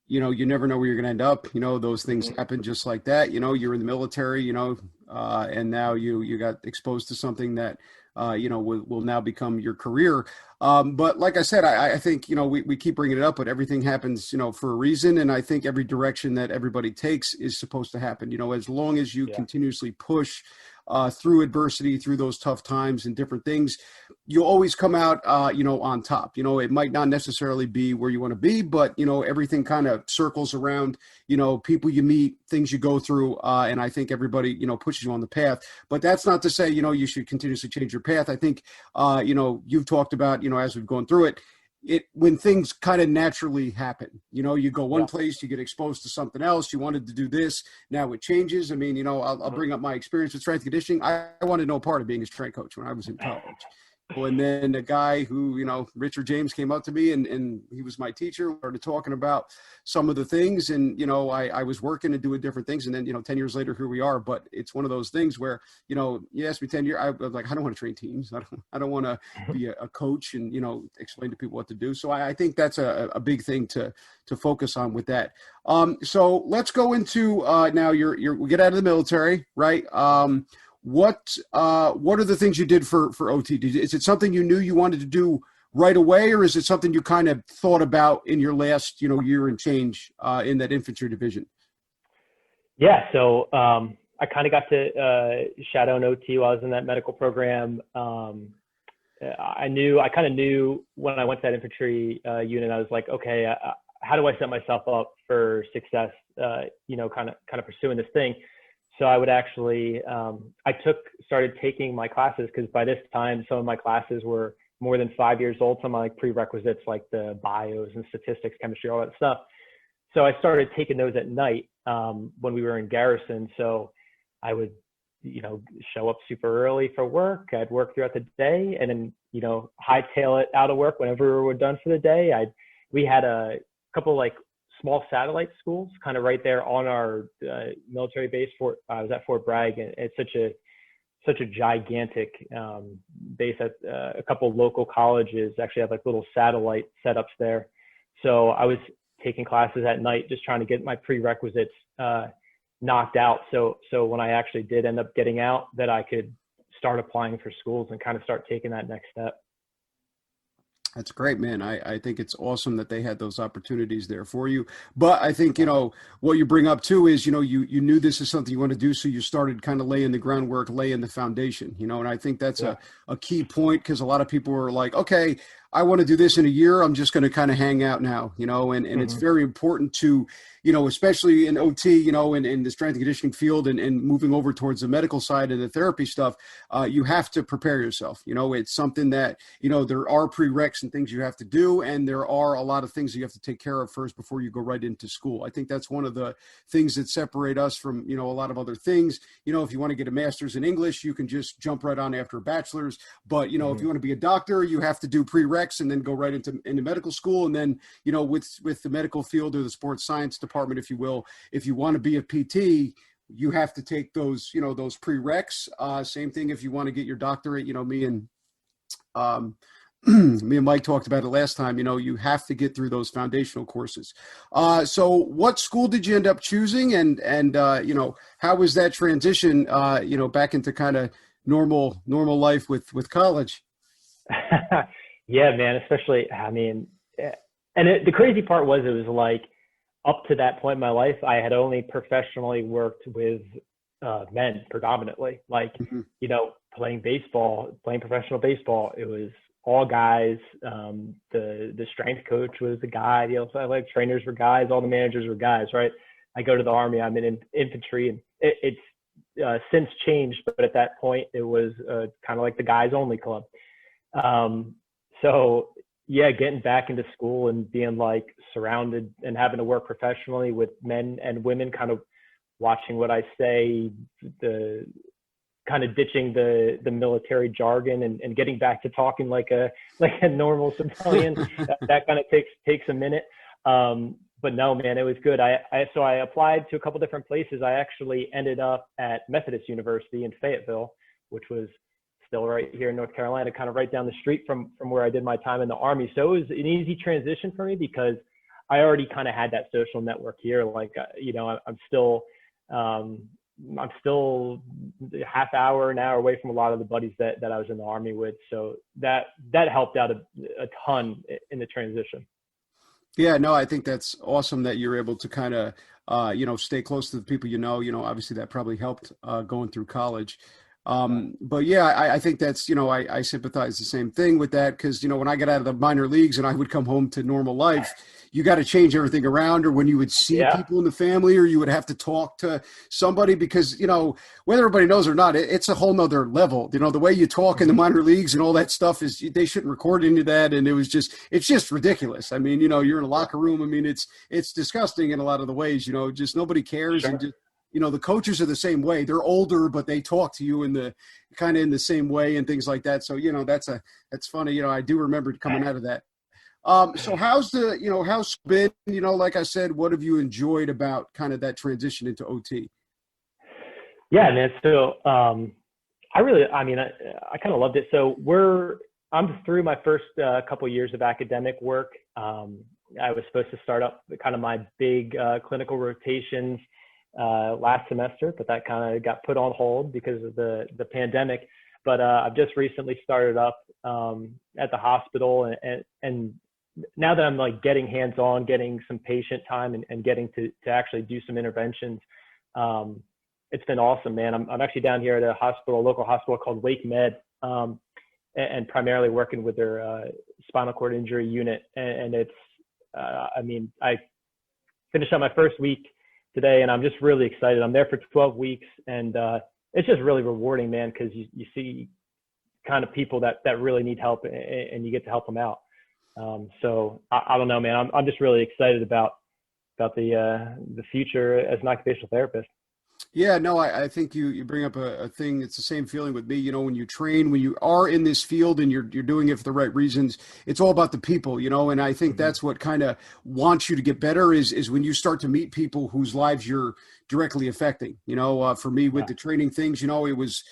Speaker 1: you never know where you're going to end up. Those things happen just like that. You're in the military, and now you got exposed to something that, will now become your career. But like I said, I think, we keep bringing it up, but everything happens, for a reason. And I think every direction that everybody takes is supposed to happen, as long as you continuously push through adversity, through those tough times and different things, you'll always come out, on top. It might not necessarily be where you want to be, but, everything kind of circles around, people you meet, things you go through. And I think everybody, pushes you on the path. But that's not to say, you should continuously change your path. I think, you've talked about, as we've gone through it, when things kind of naturally happen, you go one place, you get exposed to something else. You wanted to do this. Now it changes. I mean, I'll bring up my experience with strength and conditioning. I wanted no part of being a strength coach when I was in college. And then a guy who, Richard James came up to me and he was my teacher, started talking about some of the things. And, I was working and doing different things. And then, 10 years later, here we are. But it's one of those things where, you asked me 10 years, I was like, I don't want to train teams. I don't want to be a coach and, explain to people what to do. So I think that's a big thing to focus on with that. So let's go into now we get out of the military, right? What are the things you did for OT? Is it something you knew you wanted to do right away, or is it something you kind of thought about in your last, year and change in that infantry division?
Speaker 2: Yeah, so I kind of got to shadow an OT while I was in that medical program. I kind of knew when I went to that infantry unit, I was like, okay, how do I set myself up for success? Kind of pursuing this thing. So I would actually, started taking my classes, because by this time, some of my classes were more than 5 years old. Some of my prerequisites, like the bios and statistics, chemistry, all that stuff. So I started taking those at night when we were in garrison. So I would, show up super early for work. I'd work throughout the day, and then, hightail it out of work whenever we were done for the day. We had a couple like small satellite schools kind of right there on our military base. I was at Fort Bragg, and it's such a gigantic base. That a couple local colleges actually have like little satellite setups there. So I was taking classes at night, just trying to get my prerequisites knocked out. So when I actually did end up getting out, that I could start applying for schools and kind of start taking that next step.
Speaker 1: That's great, man. I think it's awesome that they had those opportunities there for you. But I think, what you bring up too is, you knew this is something you want to do. So you started kind of laying the groundwork, laying the foundation, and I think that's a key point, because a lot of people are like, okay, I want to do this in a year. I'm just going to kind of hang out now, and it's very important to, especially in OT, and in the strength and conditioning field, and moving over towards the medical side and the therapy stuff, you have to prepare yourself. It's something that, there are prereqs and things you have to do. And there are a lot of things you have to take care of first before you go right into school. I think that's one of the things that separate us from, a lot of other things. If you want to get a master's in English, you can just jump right on after a bachelor's. But, if you want to be a doctor, you have to do prereqs and then go right into medical school. And then, with the medical field or the sports science department, if you will, if you want to be a PT, you have to take those, those prereqs. Same thing if you want to get your doctorate. Me and me and Mike talked about it last time. You have to get through those foundational courses. So what school did you end up choosing, and how was that transition, back into kind of normal life with college?
Speaker 2: Yeah, man, especially, and the crazy part was, it was like, up to that point in my life, I had only professionally worked with men predominantly. Like, playing professional baseball, it was all guys. The strength coach was a guy. The trainers were guys. All the managers were guys, right? I go to the Army. I'm in infantry, and it's since changed, but at that point, it was kind of like the guys only club. So yeah, getting back into school and being like surrounded and having to work professionally with men and women, kind of watching what I say, the kind of ditching the military jargon and getting back to talking like a normal civilian. that kind of takes a minute. But no, man, it was good. So I applied to a couple different places. I actually ended up at Methodist University in Fayetteville, which was still right here in North Carolina, kind of right down the street from where I did my time in the Army. So it was an easy transition for me, because I already kind of had that social network here. Like, I'm still half hour, an hour away from a lot of the buddies that I was in the Army with. So that helped out a ton in the transition.
Speaker 1: Yeah, no, I think that's awesome that you're able to kind of, stay close to the people, obviously that probably helped going through college. But yeah, I think that's, I sympathize the same thing with that, because, when I got out of the minor leagues and I would come home to normal life, you got to change everything around, or when you would see people in the family, or you would have to talk to somebody, because, whether everybody knows or not, it's a whole nother level. The way you talk in the minor leagues and all that stuff they shouldn't record any of that. And it's just ridiculous. I mean, you're in a locker room. I mean, it's disgusting in a lot of the ways, just nobody cares.
Speaker 2: Sure.
Speaker 1: And just, the coaches are the same way. They're older, but they talk to you in the same way and things like that. So, that's funny. I do remember coming out of that. So how's been, like I said, what have you enjoyed about kind of that transition into OT?
Speaker 2: Yeah, man. So, I kind of loved it. So I'm through my first couple of years of academic work. I was supposed to start up kind of my big clinical rotations last semester, but that kind of got put on hold because of the pandemic. but I've just recently started up at the hospital, and now that I'm like getting hands-on, getting some patient time, and getting to actually do some interventions, it's been awesome, man. I'm actually down here at a hospital, local hospital called Wake Med, and primarily working with their spinal cord injury unit. And it's, I mean, I finished up my first week today, and I'm just really excited. I'm there for 12 weeks, and it's just really rewarding, man, because you see kind of people that really need help, and you get to help them out. So I don't know, man. I'm just really excited about the future as an occupational therapist.
Speaker 1: Yeah, no, I think you bring up a thing. It's the same feeling with me. You know, when you train, when you are in this field and you're doing it for the right reasons, it's all about the people, you know, and I think
Speaker 2: Mm-hmm.
Speaker 1: that's what kind of wants you to get better is when you start to meet people whose lives you're directly affecting. You know, for me with
Speaker 2: Yeah.
Speaker 1: the training things, you know, it was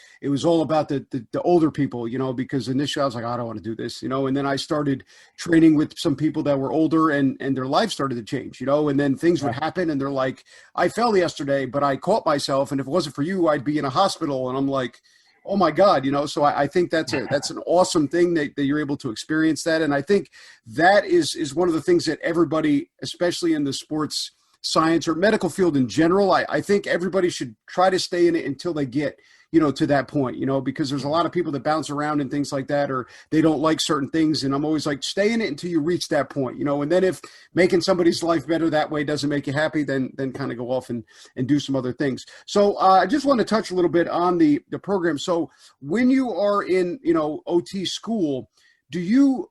Speaker 1: all about the older people, you know, because initially I was like, I don't want to do this, you know, and then I started training with some people that were older, and their life started to change, you know, and then things would
Speaker 2: Yeah.
Speaker 1: happen and they're like, I fell yesterday, but I caught myself, and if it wasn't for you, I'd be in a hospital. And I'm like, oh my God, you know. So I think that's an awesome thing that you're able to experience that, and I think that is one of the things that everybody, especially in the sports science or medical field in general, I think everybody should try to stay in it until they get, you know, to that point, you know, because there's a lot of people that bounce around and things like that, or they don't like certain things. And I'm always like, stay in it until you reach that point, you know, and then if making somebody's life better that way doesn't make you happy, then kind of go off and do some other things. So I just want to touch a little bit on the program. So when you are in, you know, OT school, do you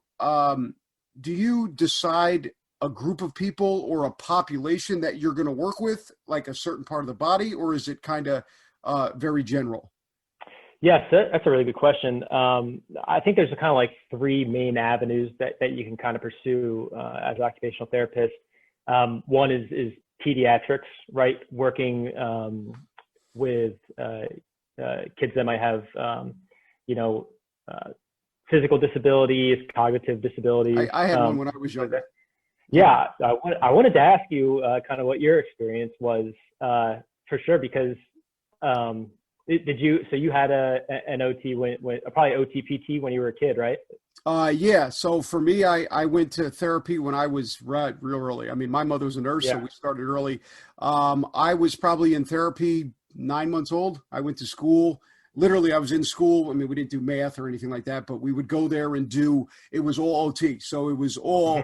Speaker 1: decide a group of people or a population that you're going to work with, like a certain part of the body, or is it kind of very general?
Speaker 2: Yes, that's a really good question. I think there's kind of like three main avenues that you can kind of pursue as an occupational therapist. One is pediatrics, right? Working with kids that might have, you know, physical disabilities, cognitive disabilities.
Speaker 1: I had one when I was younger.
Speaker 2: Yeah, I wanted to ask you kind of what your experience was for sure, because so you had an OT when probably OT PT when you were a kid, right?
Speaker 1: Yeah. So for me, I went to therapy when I was real early. I mean, my mother was a nurse, so
Speaker 2: Yeah.
Speaker 1: we started early. I was probably in therapy 9 months old. I went to school. Literally, I was in school. I mean, we didn't do math or anything like that, but we would go there and it was all OT. So it was all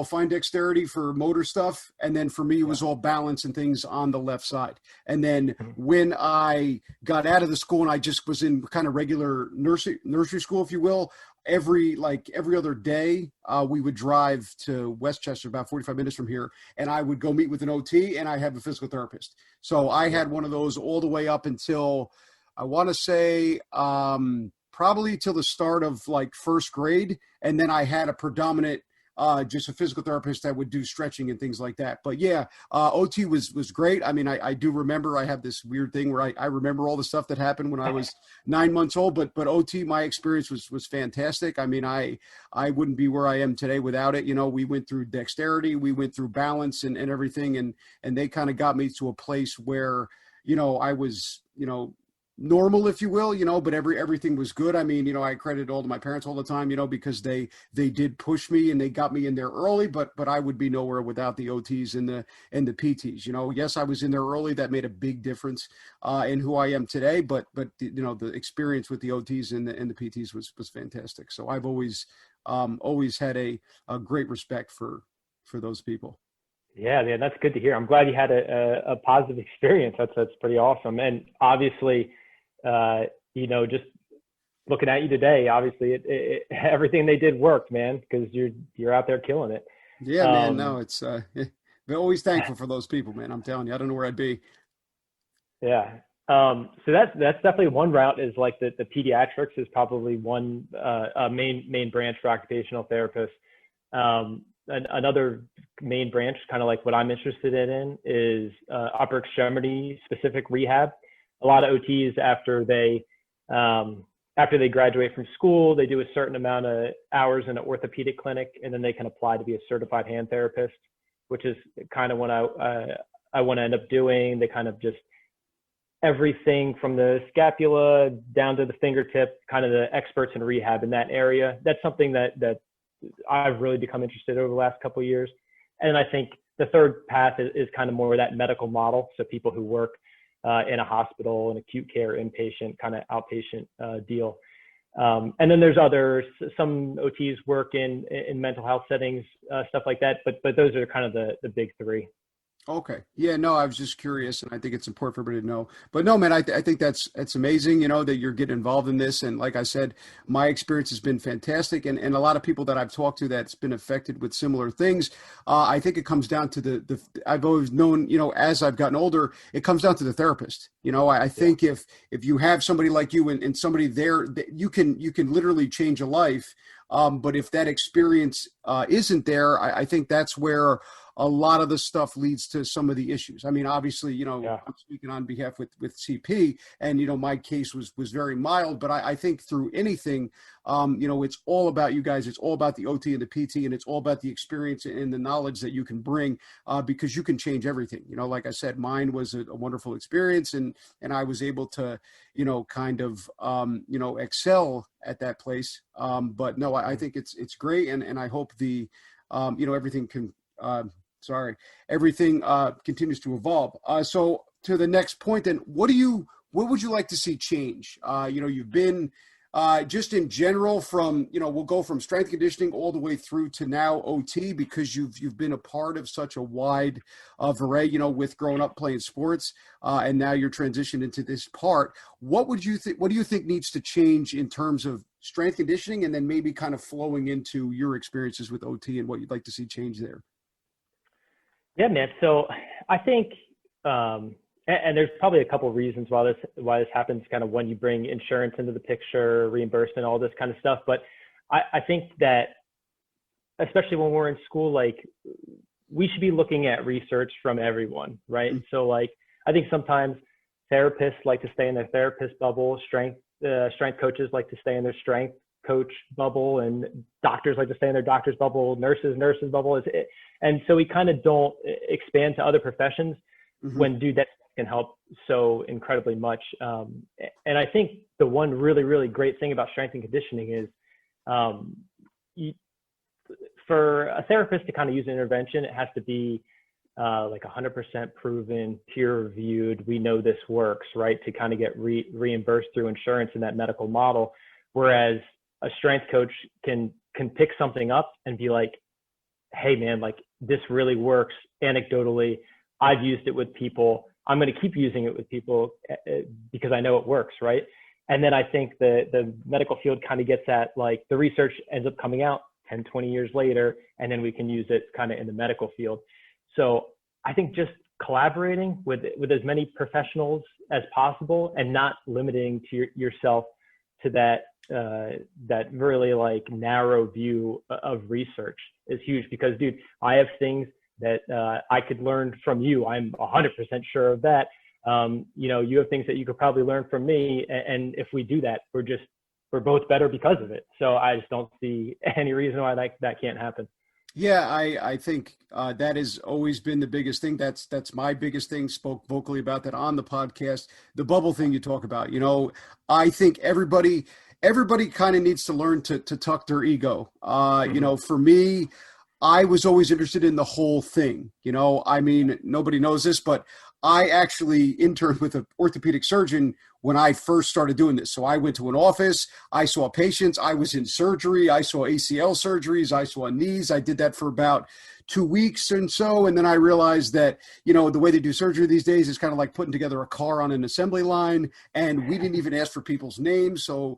Speaker 1: fine dexterity for motor stuff. And then for me, it
Speaker 2: Yeah.
Speaker 1: was all balance and things on the left side. And then
Speaker 2: Mhm.
Speaker 1: when I got out of the school and I just was in kind of regular nursery school, if you will, every other day, we would drive to Westchester, about 45 minutes from here, and I would go meet with an OT, and I have a physical therapist. So I
Speaker 2: Yeah.
Speaker 1: had one of those all the way up until, I want to say, probably till the start of like first grade. And then I had a predominant, just a physical therapist that would do stretching and things like that. But yeah, OT was great. I mean, I do remember, I have this weird thing where I remember all the stuff that happened when I was 9 months old, but OT, my experience was fantastic. I mean, I wouldn't be where I am today without it. You know, we went through dexterity, we went through balance and everything. And they kind of got me to a place where, you know, I was, you know, normal, if you will, you know, but everything was good. I mean, you know, I credit all to my parents all the time, you know, because they did push me and they got me in there early, but I would be nowhere without the OTs and the PTs. You know, yes, I was in there early. That made a big difference in who I am today, but you know, the experience with the OTs and the PTs was fantastic. So I've always had a great respect for those people.
Speaker 2: Yeah, man, that's good to hear. I'm glad you had a positive experience. That's pretty awesome. And obviously, you know, just looking at you today, obviously everything they did worked, man, because you're out there killing it.
Speaker 1: Yeah, man.
Speaker 2: Um,
Speaker 1: No, it's we're always thankful for those people, man. I'm telling you, I don't know where I'd be.
Speaker 2: yeah. So that's definitely one route, is like the pediatrics is probably one main branch for occupational therapists. Another main branch, kind of like what I'm interested in, is upper extremity specific rehab. A lot of OTs, after they graduate from school, they do a certain amount of hours in an orthopedic clinic, and then they can apply to be a certified hand therapist, which is kind of what I want to end up doing. They kind of just everything from the scapula down to the fingertip, kind of the experts in rehab in that area. That's something that I've really become interested in over the last couple of years. And I think the third path is kind of more of that medical model. So people who work in a hospital, an acute care, inpatient, kind of outpatient deal. And then there's others. Some OTs work in mental health settings, stuff like that. But those are kind of the big three.
Speaker 1: Okay. Yeah, no, I was just curious, and I think it's important for everybody to know. But no, man, I think that's amazing, that you're getting involved in this. And like I said, my experience has been fantastic. And a lot of people that I've talked to that's been affected with similar things, I think it comes down to the I've always known, as I've gotten older, it comes down to the therapist. I think if you have somebody like you and somebody there, you can literally change a life. But if that experience isn't there, I think that's where a lot of the stuff leads to some of the issues. I mean, obviously, I'm speaking on behalf with CP, and, my case was very mild, but I think through anything, it's all about you guys. It's all about the OT and the PT, and it's all about the experience and the knowledge that you can bring, because you can change everything. Like I said, mine was a wonderful experience, and I was able to, kind of, excel at that place. But no, I think it's great. And I hope everything can, everything continues to evolve. So to the next point, then, what would you like to see change? You've been just in general from, we'll go from strength conditioning all the way through to now OT, because you've been a part of such a wide array, with growing up playing sports, and now you're transitioned into this part. What do you think needs to change in terms of strength conditioning, and then maybe kind of flowing into your experiences with OT and what you'd like to see change there?
Speaker 2: Yeah, man. So I think, and there's probably a couple of reasons why this happens, kind of when you bring insurance into the picture, reimbursement, all this kind of stuff. But I think that, especially when we're in school, like, we should be looking at research from everyone, right? Mm-hmm. So, like, I think sometimes therapists like to stay in their therapist bubble, strength coaches like to stay in their strength coach bubble, and doctors like to stay in their doctor's bubble, nurses bubble. And so we kind of don't expand to other professions. Mm-hmm. When, dude, that can help so incredibly much. And I think the one really, really great thing about strength and conditioning is, for a therapist to kind of use an intervention, it has to be like 100% proven, peer reviewed. We know this works, right? To kind of get reimbursed through insurance in that medical model. Whereas a strength coach can pick something up and be like, hey man, like, this really works anecdotally. I've used it with people. I'm going to keep using it with people because I know it works, right? And then I think the medical field kind of gets at, like, the research ends up coming out 10, 20 years later, and then we can use it kind of in the medical field. So I think just collaborating with as many professionals as possible, and not limiting to yourself to that really, like, narrow view of research is huge. Because, dude, I have things that I could learn from you. I'm 100% sure of that. You have things that you could probably learn from me. And if we do that, we're both better because of it. So I just don't see any reason why that can't happen.
Speaker 1: Yeah, I think that has always been the biggest thing. That's my biggest thing. Spoke vocally about that on the podcast. The bubble thing you talk about, I think everybody kind of needs to learn to tuck their ego. Mm-hmm. For me, I was always interested in the whole thing. I mean, nobody knows this, but I actually interned with an orthopedic surgeon when I first started doing this. So I went to an office, I saw patients, I was in surgery, I saw ACL surgeries, I saw knees. I did that for about 2 weeks and so. And then I realized that, the way they do surgery these days is kind of like putting together a car on an assembly line. And we didn't even ask for people's names. So,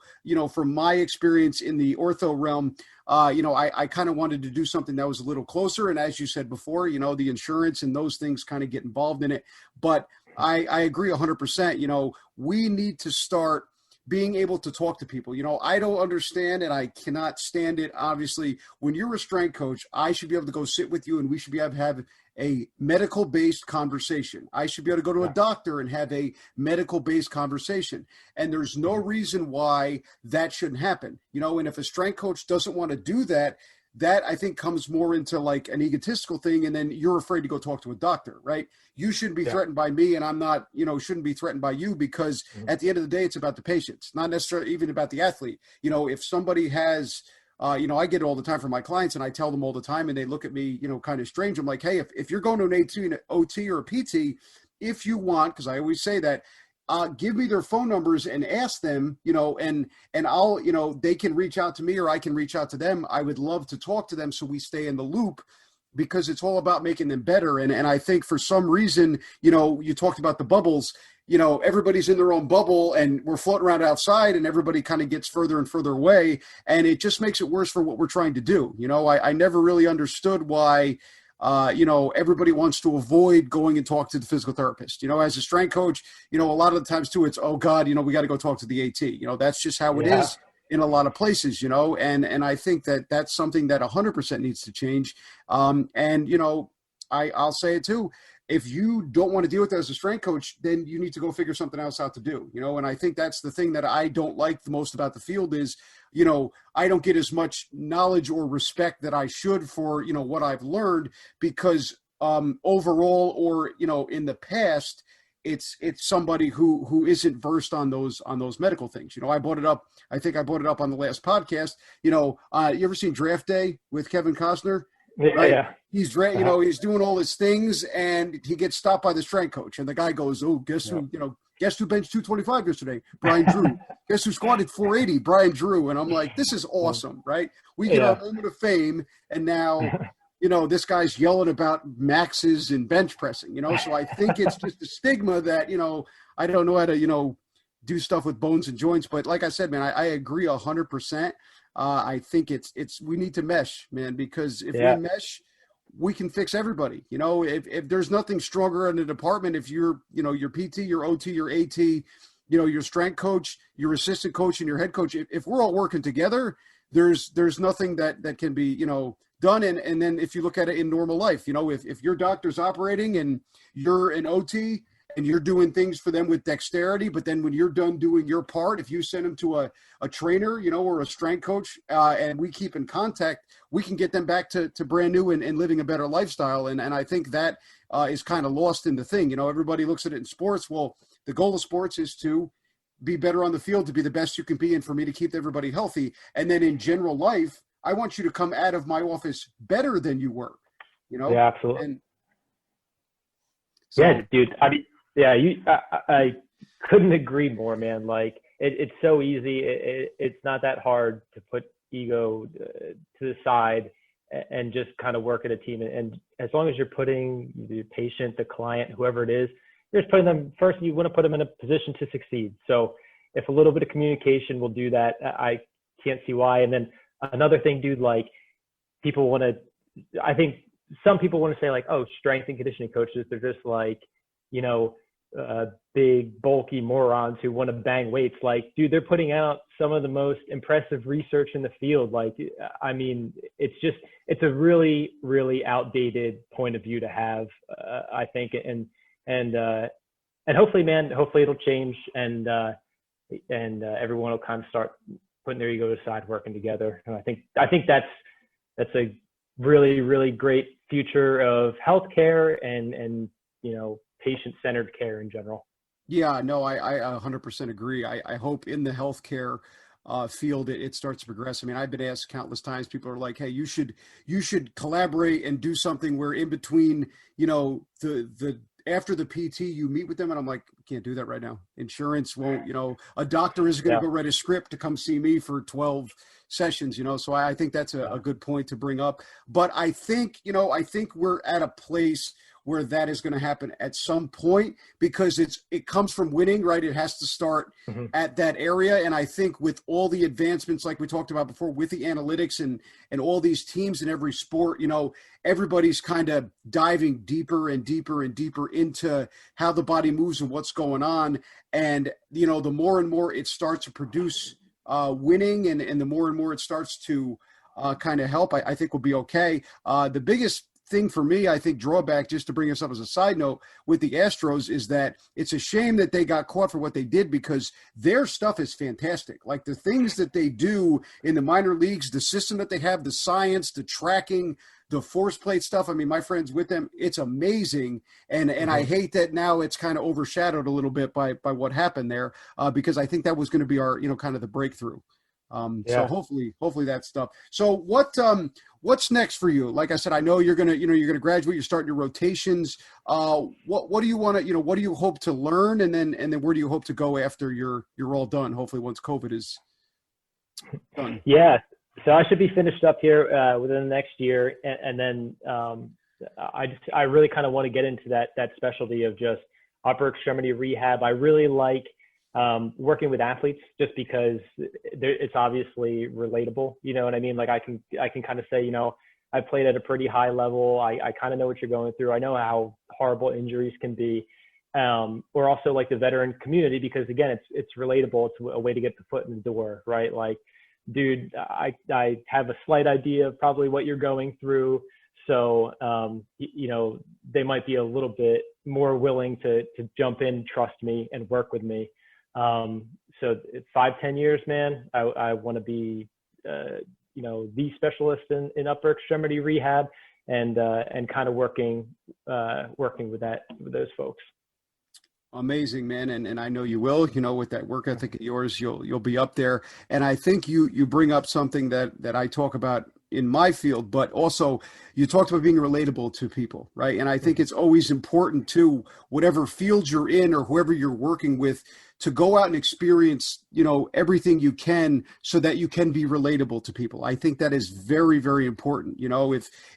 Speaker 1: from my experience in the ortho realm, I kind of wanted to do something that was a little closer. And as you said before, the insurance and those things kind of get involved in it. But I agree 100%. We need to start being able to talk to people. I don't understand, and I cannot stand it. Obviously, when you're a strength coach, I should be able to go sit with you, and we should be able to have a medical-based conversation. I should be able to go to a doctor and have a medical-based conversation. And there's no reason why that shouldn't happen. And if a strength coach doesn't want to do that, that I think comes more into like an egotistical thing. And then you're afraid to go talk to a doctor, right? You shouldn't be threatened by me, and I'm not, shouldn't be threatened by you, because at the end of the day, it's about the patients, not necessarily even about the athlete. If somebody has, I get it all the time from my clients, and I tell them all the time, and they look at me, kind of strange. I'm like, hey, if you're going to an OT or a PT, if you want, because I always say that, give me their phone numbers and ask them, and I'll, they can reach out to me or I can reach out to them. I would love to talk to them so we stay in the loop, because it's all about making them better. And I think for some reason, you talked about the bubbles, everybody's in their own bubble and we're floating around outside, and everybody kind of gets further and further away. And it just makes it worse for what we're trying to do. I never really understood why, everybody wants to avoid going and talk to the physical therapist. As a strength coach, a lot of the times too, it's, oh God, we got to go talk to the AT. That's just how it is in a lot of places, and I think that that's something that 100% needs to change. I'll say it too. If you don't want to deal with it as a strength coach, then you need to go figure something else out to do, and I think that's the thing that I don't like the most about the field is, I don't get as much knowledge or respect that I should for, what I've learned, because overall, or, in the past, it's somebody who isn't versed on those medical things. I brought it up. I think I brought it up on the last podcast. You ever seen Draft Day with Kevin Costner? Right?
Speaker 2: Yeah.
Speaker 1: He's he's doing all his things, and he gets stopped by the strength coach, and the guy goes, "Oh, guess who benched 225 yesterday? Brian Drew. Guess who squatted 480? Brian Drew." And I'm like, this is awesome, right? We get our moment of fame, and now this guy's yelling about maxes and bench pressing. So I think it's just a stigma that I don't know how to do stuff with bones and joints. But like I said, man, I agree 100%. I think we need to mesh, man, because if we mesh, we can fix everybody. If there's nothing stronger in the department, if you're, your PT, your OT, your AT, your strength coach, your assistant coach, and your head coach, if we're all working together, there's nothing that can be, done. And then if you look at it in normal life, if your doctor's operating and you're an OT, and you're doing things for them with dexterity, but then when you're done doing your part, if you send them to a trainer, or a strength coach, and we keep in contact, we can get them back to brand new and living a better lifestyle. And I think that is kind of lost in the thing. Everybody looks at it in sports. Well, the goal of sports is to be better on the field, to be the best you can be, and for me to keep everybody healthy. And then in general life, I want you to come out of my office better than you were,
Speaker 2: Yeah, absolutely.
Speaker 1: And
Speaker 2: yeah, dude. I couldn't agree more, man. Like it's so easy. It's not that hard to put ego to the side and just kind of work at a team. And as long as you're putting the patient, the client, whoever it is, you're just putting them first. You want to put them in a position to succeed. So if a little bit of communication will do that, I can't see why. And then another thing, dude, like people want to, I think some people want to say like, oh, strength and conditioning coaches, they're just like, big bulky morons who want to bang weights. Like, dude, they're putting out some of the most impressive research in the field. Like, I mean, it's a really, really outdated point of view to have, I think. And hopefully, man, hopefully it'll change and everyone will kind of start putting their ego aside, working together. And I think that's a really, really great future of healthcare and patient-centered care in general.
Speaker 1: Yeah, no, I 100% agree. I hope in the healthcare field it starts to progress. I mean, I've been asked countless times. People are like, "Hey, you should collaborate and do something where in between, the after the PT you meet with them." And I'm like, can't do that right now. Insurance won't. A doctor isn't going to go write a script to come see me for 12 sessions. So I think that's a good point to bring up. But I think we're at a place where that is going to happen at some point, because it comes from winning, right? It has to start at that area. And I think with all the advancements, like we talked about before, with the analytics and all these teams in every sport, everybody's kind of diving deeper and deeper and deeper into how the body moves and what's going on. And, the more and more it starts to produce winning and the more and more it starts to kind of help, I think we'll be okay. The biggest thing for me, I think drawback, just to bring us up as a side note with the Astros, is that it's a shame that they got caught for what they did, because their stuff is fantastic. Like the things that they do in the minor leagues, the system that they have, the science, the tracking, the force plate stuff. I mean, my friends with them, it's amazing. And I hate that now it's kind of overshadowed a little bit by what happened there, because I think that was going to be our, kind of the breakthrough. So hopefully that stuff. So what's next for you? Like I said, I know you're going to graduate, you're starting your rotations. What do you want to, what do you hope to learn? And then where do you hope to go after you're all done? Hopefully once COVID is done.
Speaker 2: Yeah. So I should be finished up here within the next year. And then I really kind of want to get into that specialty of just upper extremity rehab. I really like working with athletes, just because it's obviously relatable. You know what I mean? Like I can kind of say, I played at a pretty high level. I kind of know what you're going through. I know how horrible injuries can be. Or also like the veteran community, because again, it's relatable. It's a way to get the foot in the door, right? Like, dude, I have a slight idea of probably what you're going through. So, they might be a little bit more willing to jump in, trust me, and work with me. So 5-10 years, man, I want to be, the specialist in upper extremity rehab, and kind of working with those folks.
Speaker 1: Amazing, man. And I know you will, with that work ethic of yours, you'll be up there. And I think you bring up something that I talk about in my field, but also you talked about being relatable to people, right? And I think it's always important to whatever field you're in or whoever you're working with, to go out and experience, everything you can, so that you can be relatable to people. I think that is very, very important.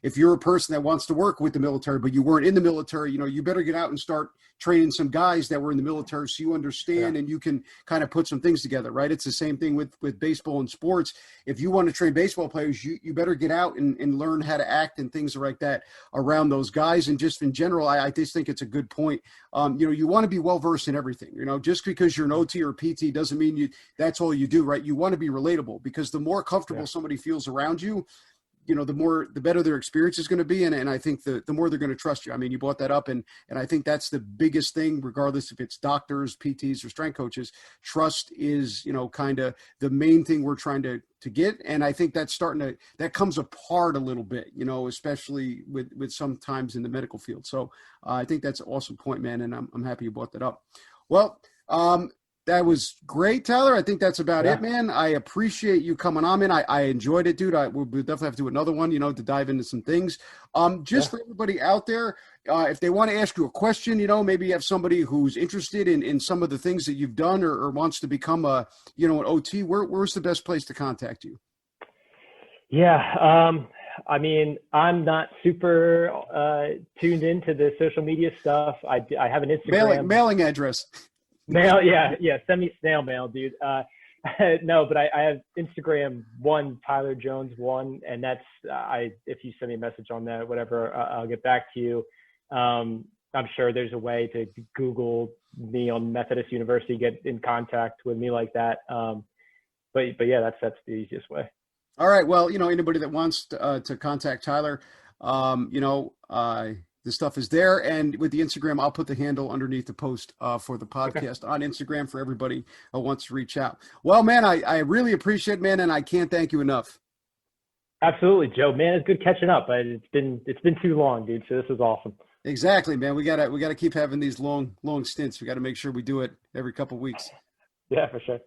Speaker 1: If you're a person that wants to work with the military, but you weren't in the military, you better get out and start training some guys that were in the military, so you understand and you can kind of put some things together, right? It's the same thing with baseball and sports. If you want to train baseball players, you better get out and learn how to act and things like that around those guys. And just in general, I just think it's a good point. You want to be well-versed in everything. Just because you're an OT or PT doesn't mean that's all you do, right? You want to be relatable, because the more comfortable somebody feels around you, the better their experience is going to be. And I think the more they're going to trust you. I mean, you brought that up, and I think that's the biggest thing, regardless if it's doctors, PTs, or strength coaches. Trust is, kind of the main thing we're trying to get. And I think that's that comes apart a little bit, especially with sometimes in the medical field. So I think that's an awesome point, man. And I'm happy you brought that up. Well, that was great, Tyler. I think that's about it, man. I appreciate you coming on, man. I enjoyed it, dude. We'll definitely have to do another one, to dive into some things. For everybody out there, if they want to ask you a question, maybe you have somebody who's interested in some of the things that you've done, or wants to become an OT, where's the best place to contact you?
Speaker 2: Yeah. I mean, I'm not super tuned into the social media stuff. I have an Instagram.
Speaker 1: Mailing address.
Speaker 2: Mail, yeah. Send me snail mail, dude. No, but I have Instagram 1, Tyler Jones 1, and that's if you send me a message on that, whatever, I'll get back to you. I'm sure there's a way to Google me on Methodist University, get in contact with me like that. But yeah, that's the easiest way.
Speaker 1: All right. Well, anybody that wants to contact Tyler, the stuff is there. And with the Instagram, I'll put the handle underneath the post for the podcast on Instagram for everybody who wants to reach out. Well, man, I really appreciate it, man. And I can't thank you enough.
Speaker 2: Absolutely, Joe, man. It's good catching up. It's been too long, dude. So this was awesome.
Speaker 1: Exactly, man. We gotta keep having these long stints. We got to make sure we do it every couple of weeks.
Speaker 2: Yeah, for sure.